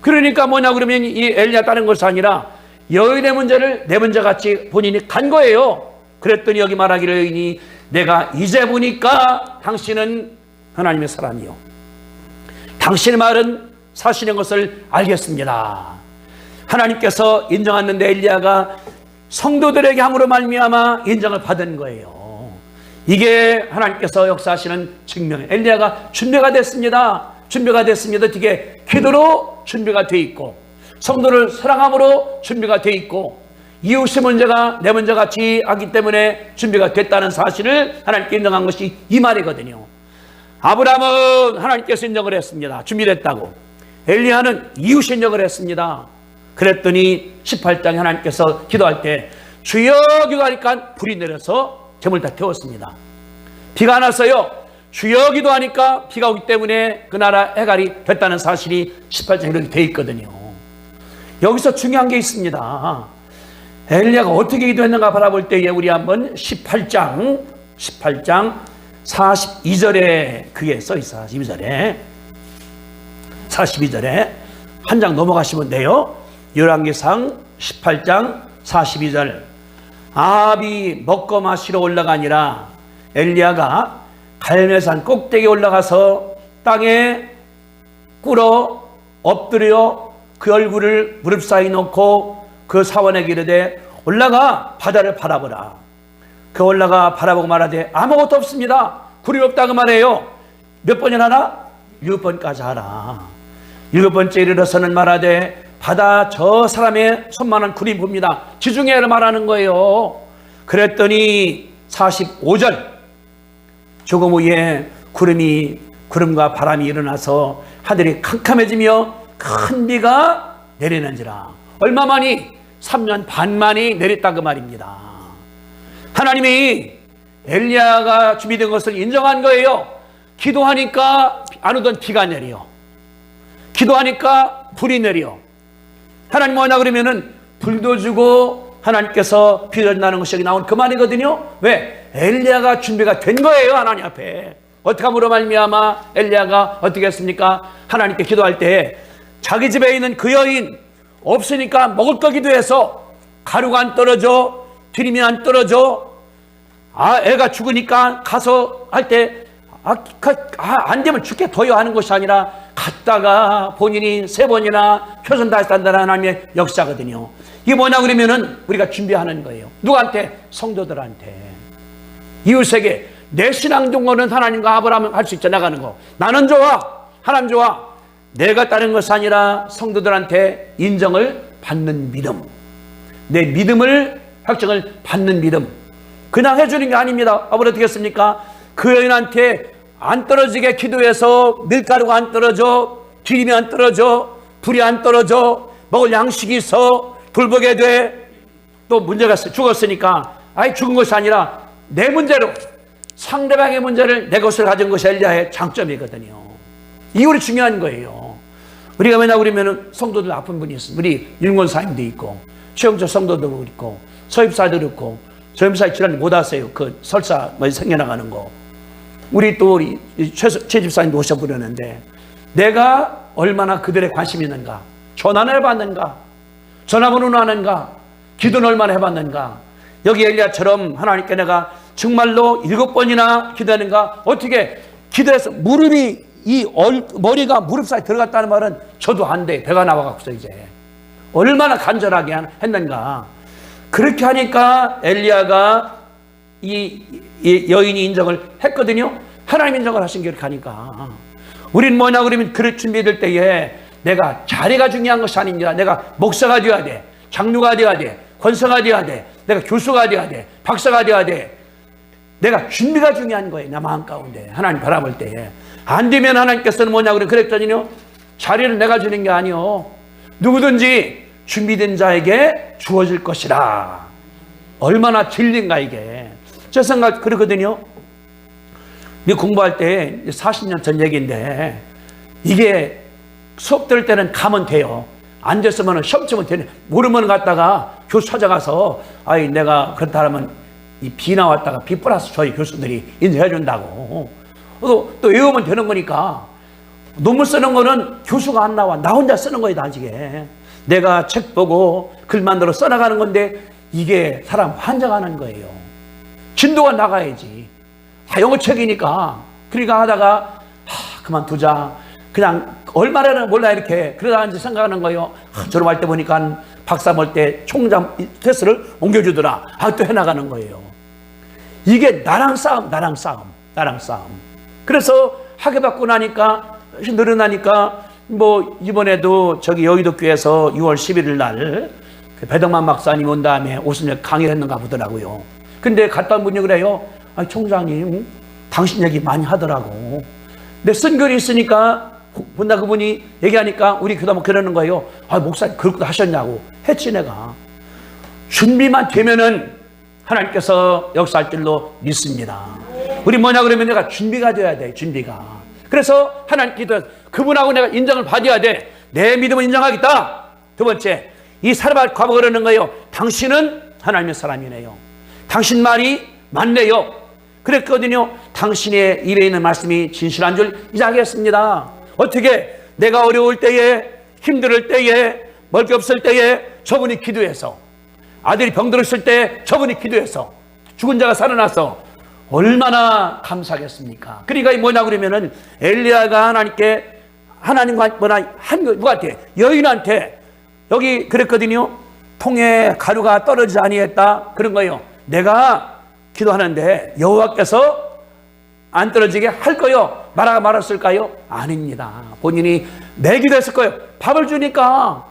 그러니까 뭐냐 그러면 이 엘리야 다른 것이 아니라 여인의 문제를 내 문제같이 본인이 간 거예요. 그랬더니 여기 말하기를 여인이 내가 이제 보니까 당신은 하나님의 사람이요 당신의 말은 사실인 것을 알겠습니다. 하나님께서 인정하는데 엘리야가 성도들에게 함으로 말미암아 인정을 받은 거예요. 이게 하나님께서 역사하시는 증명이에요. 엘리야가 준비가 됐습니다. 어떻게? 기도로 준비가 돼 있고 성도를 사랑함으로 준비가 돼 있고 이웃의 문제가 내 문제같이 하기 때문에 준비가 됐다는 사실을 하나님께 인정한 것이 이 말이거든요. 아브라함은 하나님께서 인정을 했습니다. 준비됐다고. 엘리야는 이웃이 인정을 했습니다. 그랬더니 18장에 하나님께서 기도할 때 주여 기도하니까 불이 내려서 재물 다 태웠습니다. 비가 안 왔어요. 주여 기도하니까 비가 오기 때문에 그 나라 해갈이 됐다는 사실이 18장에 이렇게 돼 있거든요. 여기서 중요한 게 있습니다. 엘리야가 어떻게 기도했는가 바라볼 때에 우리 한번 18장 42절에 그게 써 있어. 42절에 한 장 넘어가시면 돼요. 열왕기상 18장 42절 아합이 먹고 마시러 올라가니라 엘리야가 갈멜산 꼭대기에 올라가서 땅에 꿇어 엎드려 그 얼굴을 무릎 사이 놓고 그 사원에게 이르되 올라가 바다를 바라보라. 그 올라가 바라보고 말하되 아무것도 없습니다. 구름이 없다 그 말이에요. 몇 번이나 하나? 7번까지 하라. 7번째 이르러서는 말하되 바다 저 사람의 손만한 구름이 봅니다. 지중해를 말하는 거예요. 그랬더니 45절 조금 후에 구름과 바람이 일어나서 하늘이 캄캄해지며 큰 비가 내리는지라. 얼마만이? 3년 반 만이 내렸다 그 말입니다. 하나님이 엘리야가 준비된 것을 인정한 거예요. 기도하니까 안 오던 비가 내려. 기도하니까 불이 내려. 하나님 뭐냐 그러면은 불도 주고 하나님께서 비를 나는 것이 여기 나온 그 말이거든요. 왜? 엘리야가 준비가 된 거예요. 하나님 앞에. 어떻게 함으로 말미암아 엘리야가 어떻게 했습니까? 하나님께 기도할 때 자기 집에 있는 그 여인 없으니까 먹을 거 기도해서 가루가 안 떨어져, 기름이 안 떨어져. 애가 죽으니까 가서 할 때 안 되면 죽게 둬요 하는 것이 아니라 갔다가 본인이 3번이나 표선 다시 산다는 하나님의 역사거든요. 이게 뭐냐 그러면은 우리가 준비하는 거예요. 누구한테? 성도들한테. 이웃에게 내 신앙 동거는 하나님과 아브라함을 할 수 있죠. 나가는 거. 나는 좋아. 하나님 좋아. 내가 따른 것이 아니라 성도들한테 인정을 받는 믿음. 내 믿음을 확정을 받는 믿음. 그냥 해주는 게 아닙니다. 아버지 어떻겠습니까? 그 여인한테 안 떨어지게 기도해서 밀가루가 안 떨어져, 기름이 안 떨어져, 불이 안 떨어져, 먹을 양식이 있어, 돌보게 돼. 또 문제가 죽었으니까 아예 죽은 것이 아니라 내 문제로 상대방의 문제를 내 것을 가진 것이 엘리야의 장점이거든요. 이게 우리 중요한 거예요. 우리가 왜냐 그러면 성도들 아픈 분이 있어. 우리 윤권사님도 있고 최영철 성도도 있고 서입사도 있고 서입사 지난해 못 왔어요. 그 설사 뭐 생겨나가는 거. 우리 또 우리 최 집사님도 오셔보려는데 내가 얼마나 그들의 관심이 있는가, 전화를 해봤는가, 전화번호는 하는가, 기도는 얼마나 해봤는가. 여기 엘리야처럼 하나님께 내가 정말로 7번이나 기도하는가. 어떻게 기도해서 무릎이 머리가 무릎 사이에 들어갔다는 말은 저도 안 돼. 배가 나와갖고서 이제 얼마나 간절하게 했는가. 그렇게 하니까 엘리야가 이 여인이 인정을 했거든요. 하나님 인정을 하신 게 이렇게 하니까 우린 뭐냐 그러면 그럴 준비될 때에 내가 자리가 중요한 것이 아닙니다. 내가 목사가 되어야 돼, 장로가 되어야 돼, 권사가 되어야 돼, 내가 교수가 되어야 돼, 박사가 되어야 돼. 내가 준비가 중요한 거예요. 내 마음 가운데 하나님 바라볼 때에. 안 되면 하나님께서는 뭐냐 그랬더니요, 자리를 내가 주는 게 아니요, 누구든지 준비된 자에게 주어질 것이라. 얼마나 진리인가 이게. 제 생각 그러거든요. 이 공부할 때 40년 전 얘기인데 이게 수업 들을 때는 가면 돼요. 안 됐으면 시험 치면 되네. 모르면 갔다가 교수 찾아가서 아이 내가 그렇다 하면 이 B 나왔다가 B 플러스 저희 교수들이 인정해 준다고. 또 외우면 되는 거니까. 논문 쓰는 거는 교수가 안 나와. 나 혼자 쓰는 거예요 나중에. 내가 책 보고 글 만들어 써나가는 건데 이게 사람 환장하는 거예요. 진도가 나가야지. 영어책이니까. 그러니까 하다가 그만두자. 그냥 얼마나 몰라 이렇게 그러다 이제 생각하는 거예요. 졸업할 때 보니까 박사 볼 때 총장 테스트를 옮겨주더라. 또 해나가는 거예요. 이게 나랑 싸움. 그래서 학위 받고 나니까 늘어나니까 뭐 이번에도 저기 여의도 교회에서 6월 11일 날 배덕만 박사님 온 다음에 오순절 강의를 했는가 보더라고요. 근데 갔다 온 분이 그래요. 총장님 당신 얘기 많이 하더라고. 근데 쓴 글이 있으니까 본다 그분이 얘기하니까 우리 교담 그러는 거예요. 목사님 그렇게 하셨냐고. 했지 내가. 준비만 되면은 하나님께서 역사할 줄로 믿습니다. 우리 뭐냐 그러면 내가 준비가 돼야 돼. 준비가. 그래서 하나님 기도해서 그분하고 내가 인정을 받아야 돼. 내 믿음을 인정하겠다. 두 번째, 이 사람을 과거 그러는 거예요. 당신은 하나님의 사람이네요. 당신 말이 맞네요. 그랬거든요. 당신의 입에 있는 말씀이 진실한 줄 이제 알겠습니다. 어떻게 내가 어려울 때에, 힘들 때에, 먹을 게 없을 때에 저분이 기도해서, 아들이 병들었을 때 저분이 기도해서, 죽은 자가 살아나서 얼마나 감사하겠습니까? 그러니까 뭐냐 그러면은 엘리야가 하나님과 뭐나 한 거 누구한테? 여인한테. 여기 그랬거든요. 통에 가루가 떨어지지 아니했다. 그런 거예요. 내가 기도하는데 여호와께서 안 떨어지게 할 거요. 말았을까요? 아닙니다. 본인이 내 기도했을 거예요. 밥을 주니까,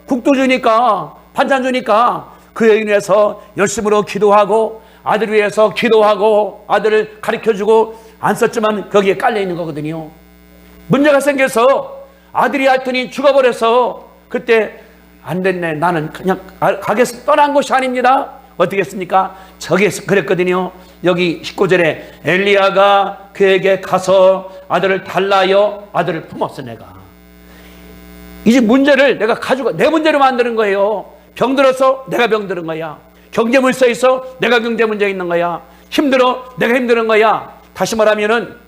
국도 주니까, 반찬 주니까 그 여인 위해서 열심으로 기도하고 아들 위해서 기도하고 아들을 가르쳐주고 안 썼지만 거기에 깔려있는 거거든요. 문제가 생겨서 아들이 하여튼이 죽어버려서 그때 안 됐네. 나는 그냥 가게에서 떠난 것이 아닙니다. 어떻게 했습니까? 저기에서 그랬거든요. 여기 19절에 엘리야가 그에게 가서 아들을 달라요. 아들을 품었어 내가. 이제 문제를 내가 가지고 내 문제로 만드는 거예요. 병들어서 내가 병드는 거야. 경제 물세 있어 내가 경제 문제 있는 거야. 힘들어 내가 힘드는 거야. 다시 말하면은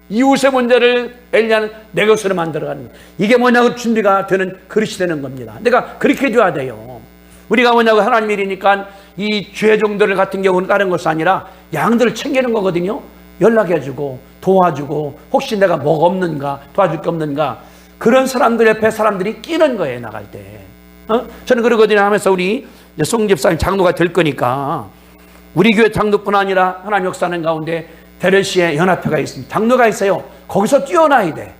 이웃의 문제를 엘리야는 내 것으로 만들어가는 거야. 이게 뭐냐고 준비가 되는 그릇이 되는 겁니다. 내가 그렇게 해줘야 돼요. 우리가 뭐냐고 하나님 일이니까 이 죄종들 같은 경우는 다른 것이 아니라 양들을 챙기는 거거든요. 연락해주고 도와주고 혹시 내가 뭐가 없는가 도와줄 게 없는가 그런 사람들 옆에 사람들이 끼는 거예요. 나갈 때. 저는 그러거든요. 하면서 우리 송집사님 장로가 될 거니까 우리 교회 장로뿐 아니라 하나님 역사하는 가운데 대련시에 연합회가 있습니다. 장로가 있어요. 거기서 뛰어나야 돼.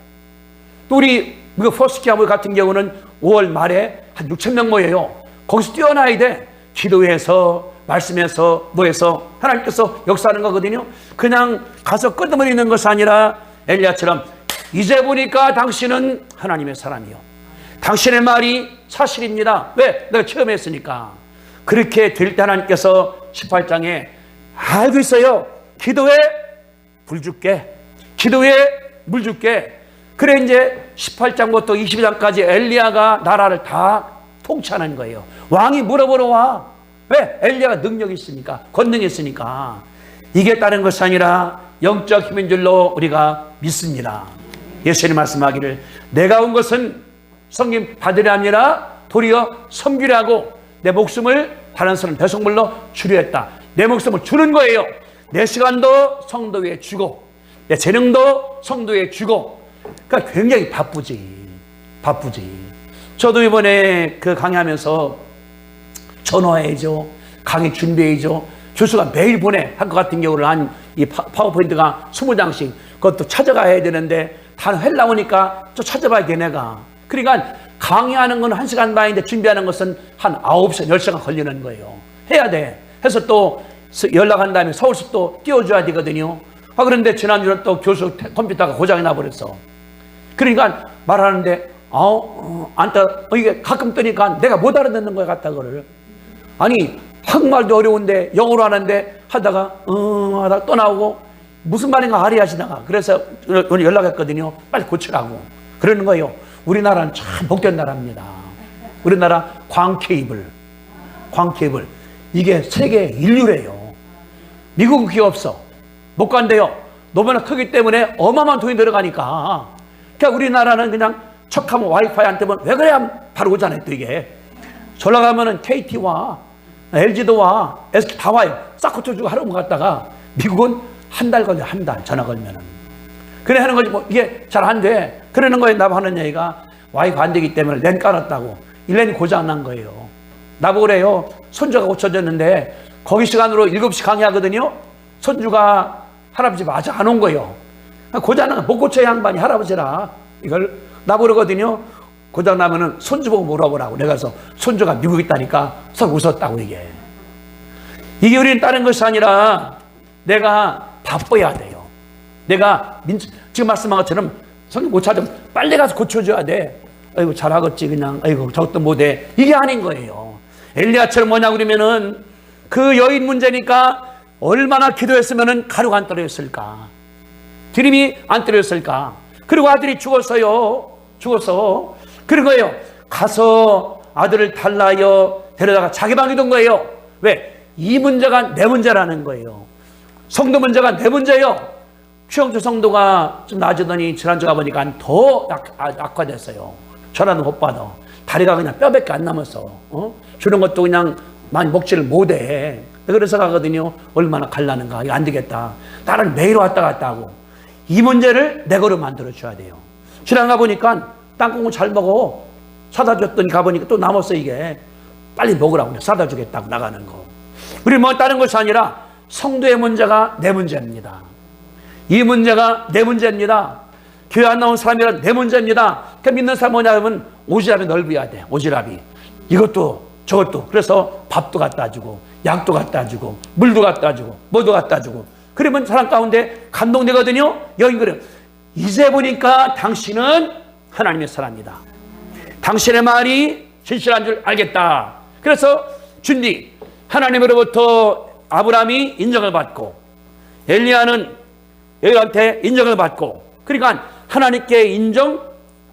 또 우리 포스키아물 같은 경우는 5월 말에 한 6,000명 모여요. 거기서 뛰어나야 돼. 기도해서 말씀해서 뭐해서 하나님께서 역사하는 거거든요. 그냥 가서 끄덕거리는 것이 아니라 엘리야처럼 이제 보니까 당신은 하나님의 사람이요. 당신의 말이 사실입니다. 왜? 내가 체험했으니까. 그렇게 될 때 하나님께서 18장에 알고 있어요. 기도에 불 줄게. 기도에 물 줄게. 그래 이제 18장부터 22장까지 엘리야가 나라를 다 통치하는 거예요. 왕이 물어보러 와. 왜? 엘리야가 능력이 있으니까, 권능이 있으니까. 이게 다른 것이 아니라 영적 힘인 줄로 우리가 믿습니다. 예수님 말씀하기를 내가 온 것은 섬김 받으려 아니라 도리어 섬기려고 내 목숨을 다른 사람 배송물로 주려 했다. 내 목숨을 주는 거예요. 내 시간도 성도 위에 주고 내 재능도 성도 위에 주고. 그러니까 굉장히 바쁘지. 저도 이번에 그 강의하면서 전화해야죠. 강의 준비해야죠. 교수가 매일 보내. 할 것 같은 경우를 한 이 파워포인트가 20장씩 그것도 찾아가야 되는데 다 하려니까 또 찾아봐야 돼 내가. 그러니까 강의하는 건 1시간 반인데 준비하는 것은 한 9시간, 10시간 걸리는 거예요. 해야 돼. 해서 또 연락한 다음에 서울서 또 띄워줘야 되거든요. 그런데 지난주에 또 교수 컴퓨터가 고장이 나버렸어. 그러니까 말하는데 이게 가끔 뜨니까 내가 못 알아듣는 거야 같다 그거를. 아니 한국말도 어려운데 영어로 하는데 하다가 하다가 또 나오고 무슨 말인가 알아야 하시다가 그래서 오늘 연락했거든요. 빨리 고치라고 그러는 거예요. 우리나라는 참 복된 나라입니다. 우리나라 광케이블 이게 세계 인류래요. 미국은 그게 없어. 못 간대요. 너무나 크기 때문에 어마어마한 돈이 들어가니까. 그러니까 우리나라는 그냥 척하면 와이파이 안 뜨면 왜 그래야 바로 오잖아요. 또 이게 전화 가면은 KT와 LG도 와 SK 다 와요. 싹 고쳐주고 하러 갔다가 미국은 한 달 걸려. 한 달 전화 걸면은 그래 하는 거지. 뭐 이게 잘 안 돼. 그러는 거예요. 나보고 하는 얘기가 와이파이 안 되기 때문에 랜 깔았다고 1랜이 고장 난 거예요. 나보고 그래요. 손주가 고쳐졌는데 거기 시간으로 7시 강의하거든요. 손주가 할아버지 마저 안 온 거예요. 고장난 못 고쳐야 양반이 할아버지라 이걸 나보고 그러거든요. 고장 나면은 손주 보고 물어보라고. 내가 그래서 손주가 미국에 있다니까 서로 웃었다고. 이게 우리는 다른 것이 아니라 내가 바빠야 돼요. 내가 지금 말씀한 것처럼 성경 못 찾으면 빨리 가서 고쳐줘야 돼. 아이고 잘하겠지 그냥. 아이고 저것도 못해. 이게 아닌 거예요. 엘리야처럼 뭐냐 그러면은 그 여인 문제니까 얼마나 기도했으면은 가루가 안 떨어졌을까. 기름이 안 떨어졌을까. 그리고 아들이 죽었어요. 그런 거예요. 가서 아들을 달라여 데려다가 자기 방에 둔 거예요. 왜? 이 문제가 내 문제라는 거예요. 성도 문제가 내 문제예요. 추영주 성도가 좀 나아지더니 지난주 가보니까 더 악화됐어요. 전화도 못 받아. 다리가 그냥 뼈밖에 안 남았어. 주는 것도 그냥 많이 먹지를 못해. 그래서 가거든요. 얼마나 갈라는가. 이거 안 되겠다. 나는 매일 왔다 갔다 하고. 이 문제를 내 거로 만들어줘야 돼요. 지난 가보니까 땅콩을 잘 먹어. 사다 줬더니 가보니까 또 남았어. 이게 빨리 먹으라고 사다 주겠다고 나가는 거. 우리 뭐 다른 것이 아니라 성도의 문제가 내 문제입니다. 이 문제가 내 문제입니다. 교회 안 나온 사람이란 내 문제입니다. 그러니까 믿는 사람 뭐냐면 오지랖이 넓어야 돼. 오지랖이 이것도 저것도. 그래서 밥도 갖다 주고 약도 갖다 주고 물도 갖다 주고 뭐도 갖다 주고. 그러면 사람 가운데 감동되거든요. 여기 그래요. 이제 보니까 당신은 하나님의 사람이다. 당신의 말이 진실한 줄 알겠다. 그래서 준비. 하나님으로부터 아브라함이 인정을 받고 엘리야는 여인한테 인정을 받고, 그러니까 하나님께 인정,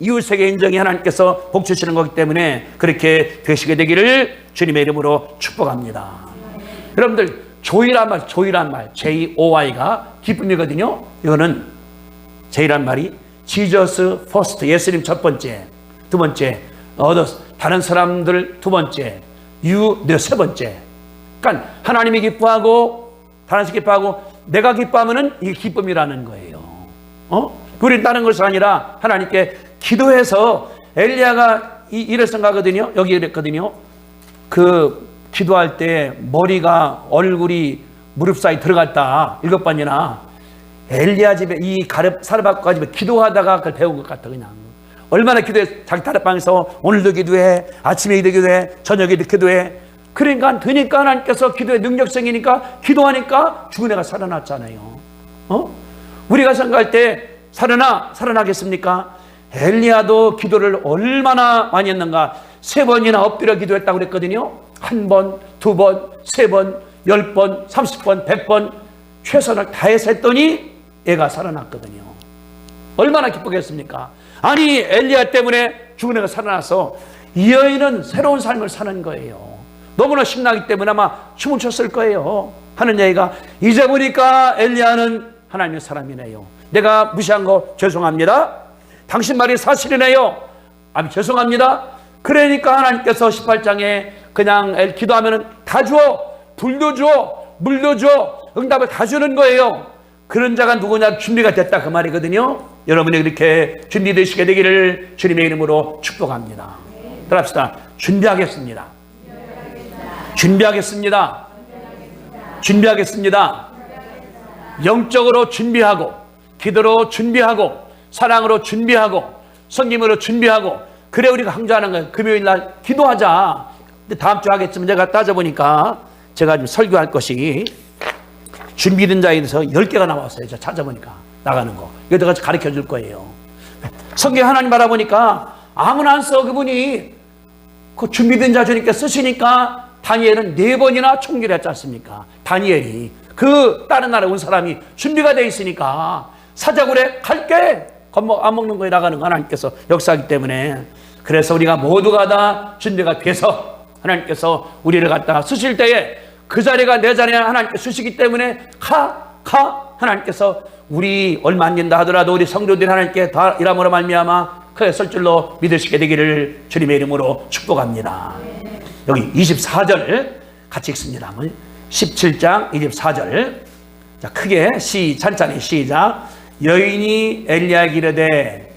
이웃에게 인정이 하나님께서 복 주시는 거기 때문에 그렇게 되시게 되기를 주님의 이름으로 축복합니다. 여러분들 조이란 말 J-O-Y가 기쁨이거든요. 이거는 J란 말이 Jesus first, 예수님 첫 번째, 두 번째 others, 다른 사람들 두 번째, you 세 번째. 그러니까 하나님이 기뻐하고 다른 사람이 기뻐하고 내가 기뻐하면은 이게 기쁨이라는 거예요. 우리는 다른 것이 아니라 하나님께 기도해서 엘리야가 이럴 생각하거든요. 여기 이랬거든요. 그 기도할 때 머리가 얼굴이 무릎 사이 들어갔다 7번이나 엘리야 집에 이 사르밧과 집에 기도하다가 그걸 배운 것 같아. 그냥 얼마나 기도해. 자기 다락방에서 오늘도 기도해, 아침에 기도해, 저녁에도 기도해. 그러니까 드니까 하나님께서 기도의 능력성이니까 기도하니까 죽은 애가 살아났잖아요. 우리가 생각할 때 살아나겠습니까? 엘리야도 기도를 얼마나 많이 했는가. 3번이나 엎드려 기도했다고 그랬거든요. 1번, 2번, 3번, 10번, 30번, 100번 최선을 다해서 했더니 애가 살아났거든요. 얼마나 기쁘겠습니까? 아니 엘리야 때문에 죽은 애가 살아나서 이 여인은 새로운 삶을 사는 거예요. 너무나 신나기 때문에 아마 춤을 췄을 거예요. 하는 얘기가 이제 보니까 엘리야는 하나님의 사람이네요. 내가 무시한 거 죄송합니다. 당신 말이 사실이네요. 죄송합니다. 그러니까 하나님께서 18장에 그냥 기도하면 다 줘. 불도 줘. 물도 줘. 응답을 다 주는 거예요. 그런 자가 누구냐? 준비가 됐다 그 말이거든요. 여러분이 그렇게 준비되시게 되기를 주님의 이름으로 축복합니다. 들합시다. 준비하겠습니다. 준비하겠습니다. 준비하겠습니다. 영적으로 준비하고 기도로 준비하고 사랑으로 준비하고 성김으로 준비하고 그래 우리가 강조하는 거예요. 금요일 날 기도하자. 근데 다음 주 하겠지만 제가 따져보니까 제가 지금 설교할 것이 준비된 자에 대해서 10개가 나왔어요. 제가 찾아보니까 나가는 거. 이거 제가 가르쳐 줄 거예요. 성경 하나님 바라보니까 아무나 안 써. 그분이 그 준비된 자 주님께 쓰시니까 다니엘은 4번이나 총기를 했지 않습니까? 다니엘이 그 다른 나라에 온 사람이 준비가 돼 있으니까 사자고 그래 갈게 안 먹는 거에 나가는 거 하나님께서 역사하기 때문에 그래서 우리가 모두가 다 준비가 돼서 하나님께서 우리를 갖다가 쓰실 때에 그 자리가 내 자리에 하나님께 쓰시기 때문에 가 하나님께서 우리 얼마 안 된다 하더라도 우리 성도들이 하나님께 다 일함으로 말미암아 크게 설 줄로 믿으시게 되기를 주님의 이름으로 축복합니다. 여기 24절 같이 읽습니다. 17장 24절 자 크게 찬찬히 시작. 여인이 엘리야에게 이르되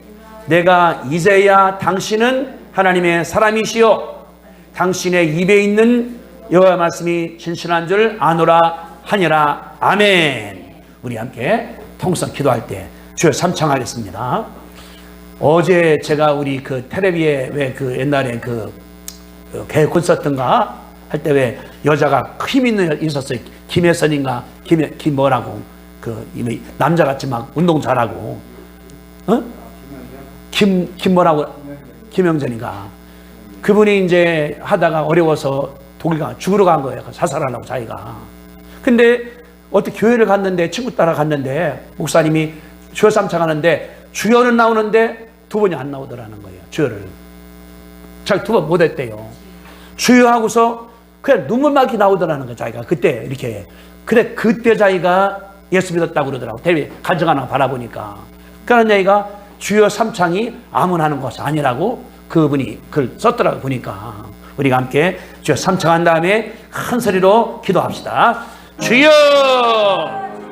내가 이제야 당신은 하나님의 사람이시요 당신의 입에 있는 여호와 말씀이 진실한 줄 아노라 하니라. 아멘. 우리 함께 통성 기도할 때 주여 삼창하겠습니다. 어제 제가 우리 그 텔레비에 왜 그 옛날에 개 콘서트인가 할 때 왜 여자가 힘 있는 애 있었어요. 김혜선인가 김 뭐라고 그 남자같이 막 운동 잘하고 김 뭐라고 김영전인가 그분이 이제 하다가 어려워서 독일 죽으러 간 거예요. 자살하려고 자기가. 근데 어떻게 교회를 갔는데 친구 따라 갔는데 목사님이 주여 삼창하는데 주여는 나오는데 2번이 안 나오더라는 거예요. 주여를 자기 2번 못했대요. 주여 하고서 그냥 눈물막이 나오더라는 거예요. 자기가 그때 이렇게 그래 그때 자기가 예수 믿었다고 그러더라고. 대회 간증 하나 바라보니까 그런 얘기가 주여 삼창이 아무나 하는 것이 아니라고 그분이 글 썼더라고 보니까. 우리가 함께 주여 삼창한 다음에 큰 소리로 기도합시다. 주여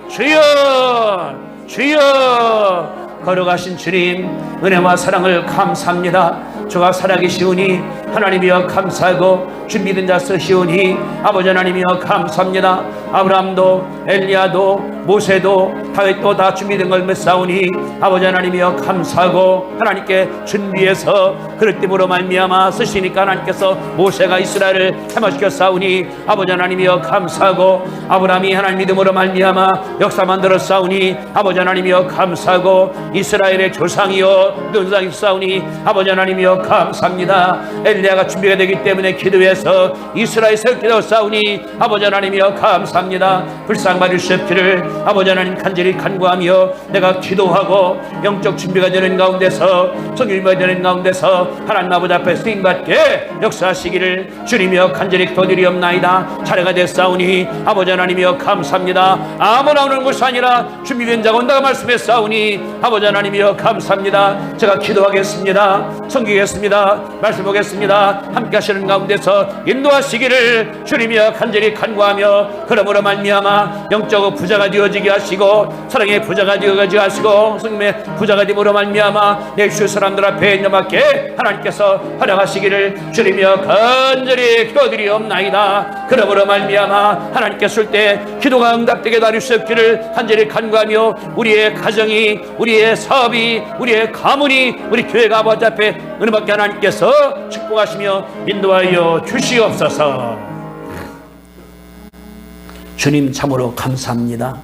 주여 주여 걸어가신 주님 은혜와 사랑을 감사합니다. 주가 살아계시오니 하나님이여 감사하고 준비된 자 쓰시오니 아버지 하나님이여 감사합니다. 아브라함도 엘리야도 모세도 다윗도 다 준비된 걸 믿사오니 아버지 하나님이여 감사하고 하나님께 준비해서 그릇됨으로 말미암아 쓰시니까 하나님께서 모세가 이스라엘을 해마시켜 싸우니 아버지 하나님이여 감사하고 아브라함이 하나님 믿음으로 말미암아 역사 만들어 싸우니 아버지 하나님이여 감사하고 이스라엘의 조상이여 눈상이 싸우니 아버지 하나님이여 감사합니다. 엘리야가 준비가 되기 때문에 기도해서 이스라엘 세우기도 싸우니 아버지 하나님이여 감사합니다. 불쌍히 주십기를 아버지 하나님 간절히 간구하며 내가 기도하고 영적 준비가 되는 가운데서 성결이 되는 가운데서 하나님 아버지 앞에 쓰임받게 역사하시기를 주님이여 간절히 기도드리옵나이다. 차례가 됐사오니 아버지 하나님이여 감사합니다. 아무나 오는 것이 아니라 준비된 자가 온다고 말씀했사오니 아버지 하나님이여 감사합니다. 제가 기도하겠습니다. 섬기겠습니다. 말씀 보겠습니다. 감사합니다. 함께 하시는 가운데서 인도하시기를 주님이여 간절히 간구하며, 그러므로 말미암아 영적 부자가 되어지게 하시고 사랑의 부자가 되어지게 하시고 성령의 부자가 되므로 말미암아 내 주 사람들 앞에 인정받게 하나님께서 활약하시기를 주님이여 간절히 기도드리옵나이다. 그러므로 말미암아 하나님께 쓸 때 기도가 응답되게 도와줄 수 없기를 간절히 간구하며, 우리의 가정이, 우리의 사업이, 우리의 가문이, 우리 교회가 아버지 앞에 은혜받게 하나님께서 축복하시며 인도하여 주시옵소서. 주님 참으로 감사합니다.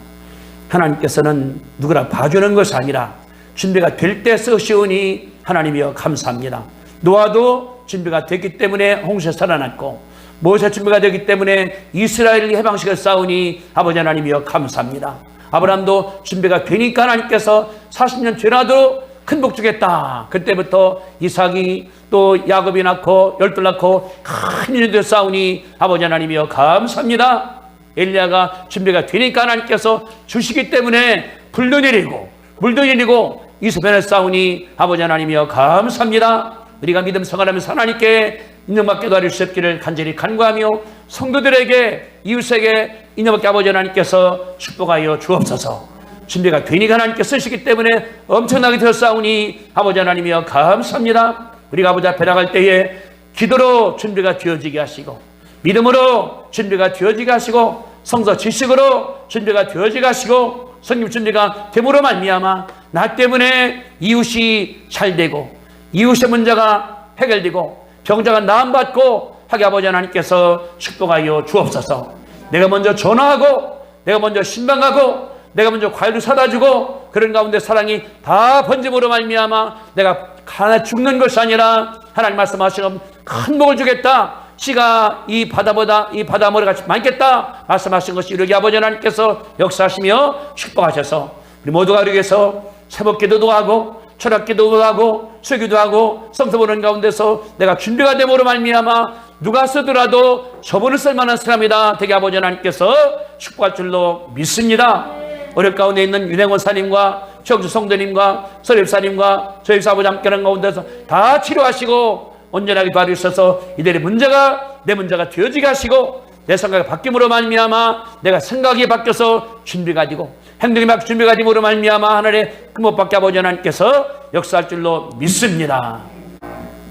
하나님께서는 누구나 봐주는 것이 아니라 준비가 될 때 쓰시오니 하나님이여 감사합니다. 노아도 준비가 됐기 때문에 홍수에 살아났고, 모세 준비가 되기 때문에 이스라엘이 해방식을 쌓으니 아버지 하나님이여 감사합니다. 아브라함도 준비가 되니까 하나님께서 40년 지나도 큰 복 주겠다. 그때부터 이삭이 또 야곱이 낳고 열둘 낳고 큰 일들 싸우니 아버지 하나님이여 감사합니다. 엘리야가 준비가 되니까 하나님께서 주시기 때문에 불도 내리고 물도 내리고 이스라엘 싸우니 아버지 하나님이여 감사합니다. 우리가 믿음 생활하면서 하나님께 인정받게 도와줄 수 없기를 간절히 간구하며, 성도들에게 이웃에게 인정받게 아버지 하나님께서 축복하여 주옵소서. 준비가 되니까 하나님께 쓰시기 때문에 엄청나게 되었사오니 아버지 하나님이여 감사합니다. 우리가 아버지 앞에 나갈 때에 기도로 준비가 되어지게 하시고, 믿음으로 준비가 되어지게 하시고, 성서 지식으로 준비가 되어지게 하시고, 성령 준비가 됨으로 말미암아 나 때문에 이웃이 잘되고 이웃의 문제가 해결되고 병자가 나음받고 하게 아버지 하나님께서 축복하여 주옵소서. 내가 먼저 전화하고 내가 먼저 신방하고 내가 먼저 과일을 사다 주고 그런 가운데 사랑이 다 번짐으로 말미암아 내가 하나 죽는 것이 아니라 하나님 말씀하시는 큰 복을 주겠다. 씨가 이 바다보다 이 바다 모래 같이 많겠다 말씀하신 것이 이루게 아버지 하나님께서 역사하시며 축복하셔서 우리 모두가 이렇게 해서 새벽기도도 하고 철학기도도 하고 수기도 하고 성서 보는 가운데서 내가 준비가 됨으로 말미암아 누가 쓰더라도 저분을 쓸만한 사람이다 되게 아버지 하나님께서 축복할 줄로 믿습니다. 어렵 가운데 있는 윤행원 사님과 최영주 성도님과 서립사님과 저희 사부자 함께하는 가운데서 다 치료하시고 온전하게 도와주셔서 이들의 문제가 내 문제가 되어지게 하시고 내 생각이 바뀜으로 말미암아 내가 생각이 바뀌어서 준비가 되고 행동이 막 준비가 됨으로 말미암아 하늘의 금복받게 아버지 하나님께서 역사할 줄로 믿습니다.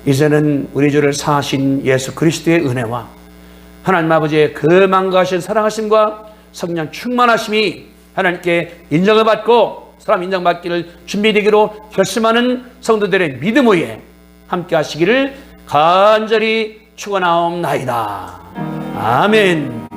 이제는 우리 주를 사하신 예수 그리스도의 은혜와 하나님 아버지의 그 망가하신 사랑하심과 성령 충만하심이 하나님께 인정을 받고 사람 인정받기를 준비되기로 결심하는 성도들의 믿음 위에 함께 하시기를 간절히 축원하옵나이다. 아멘.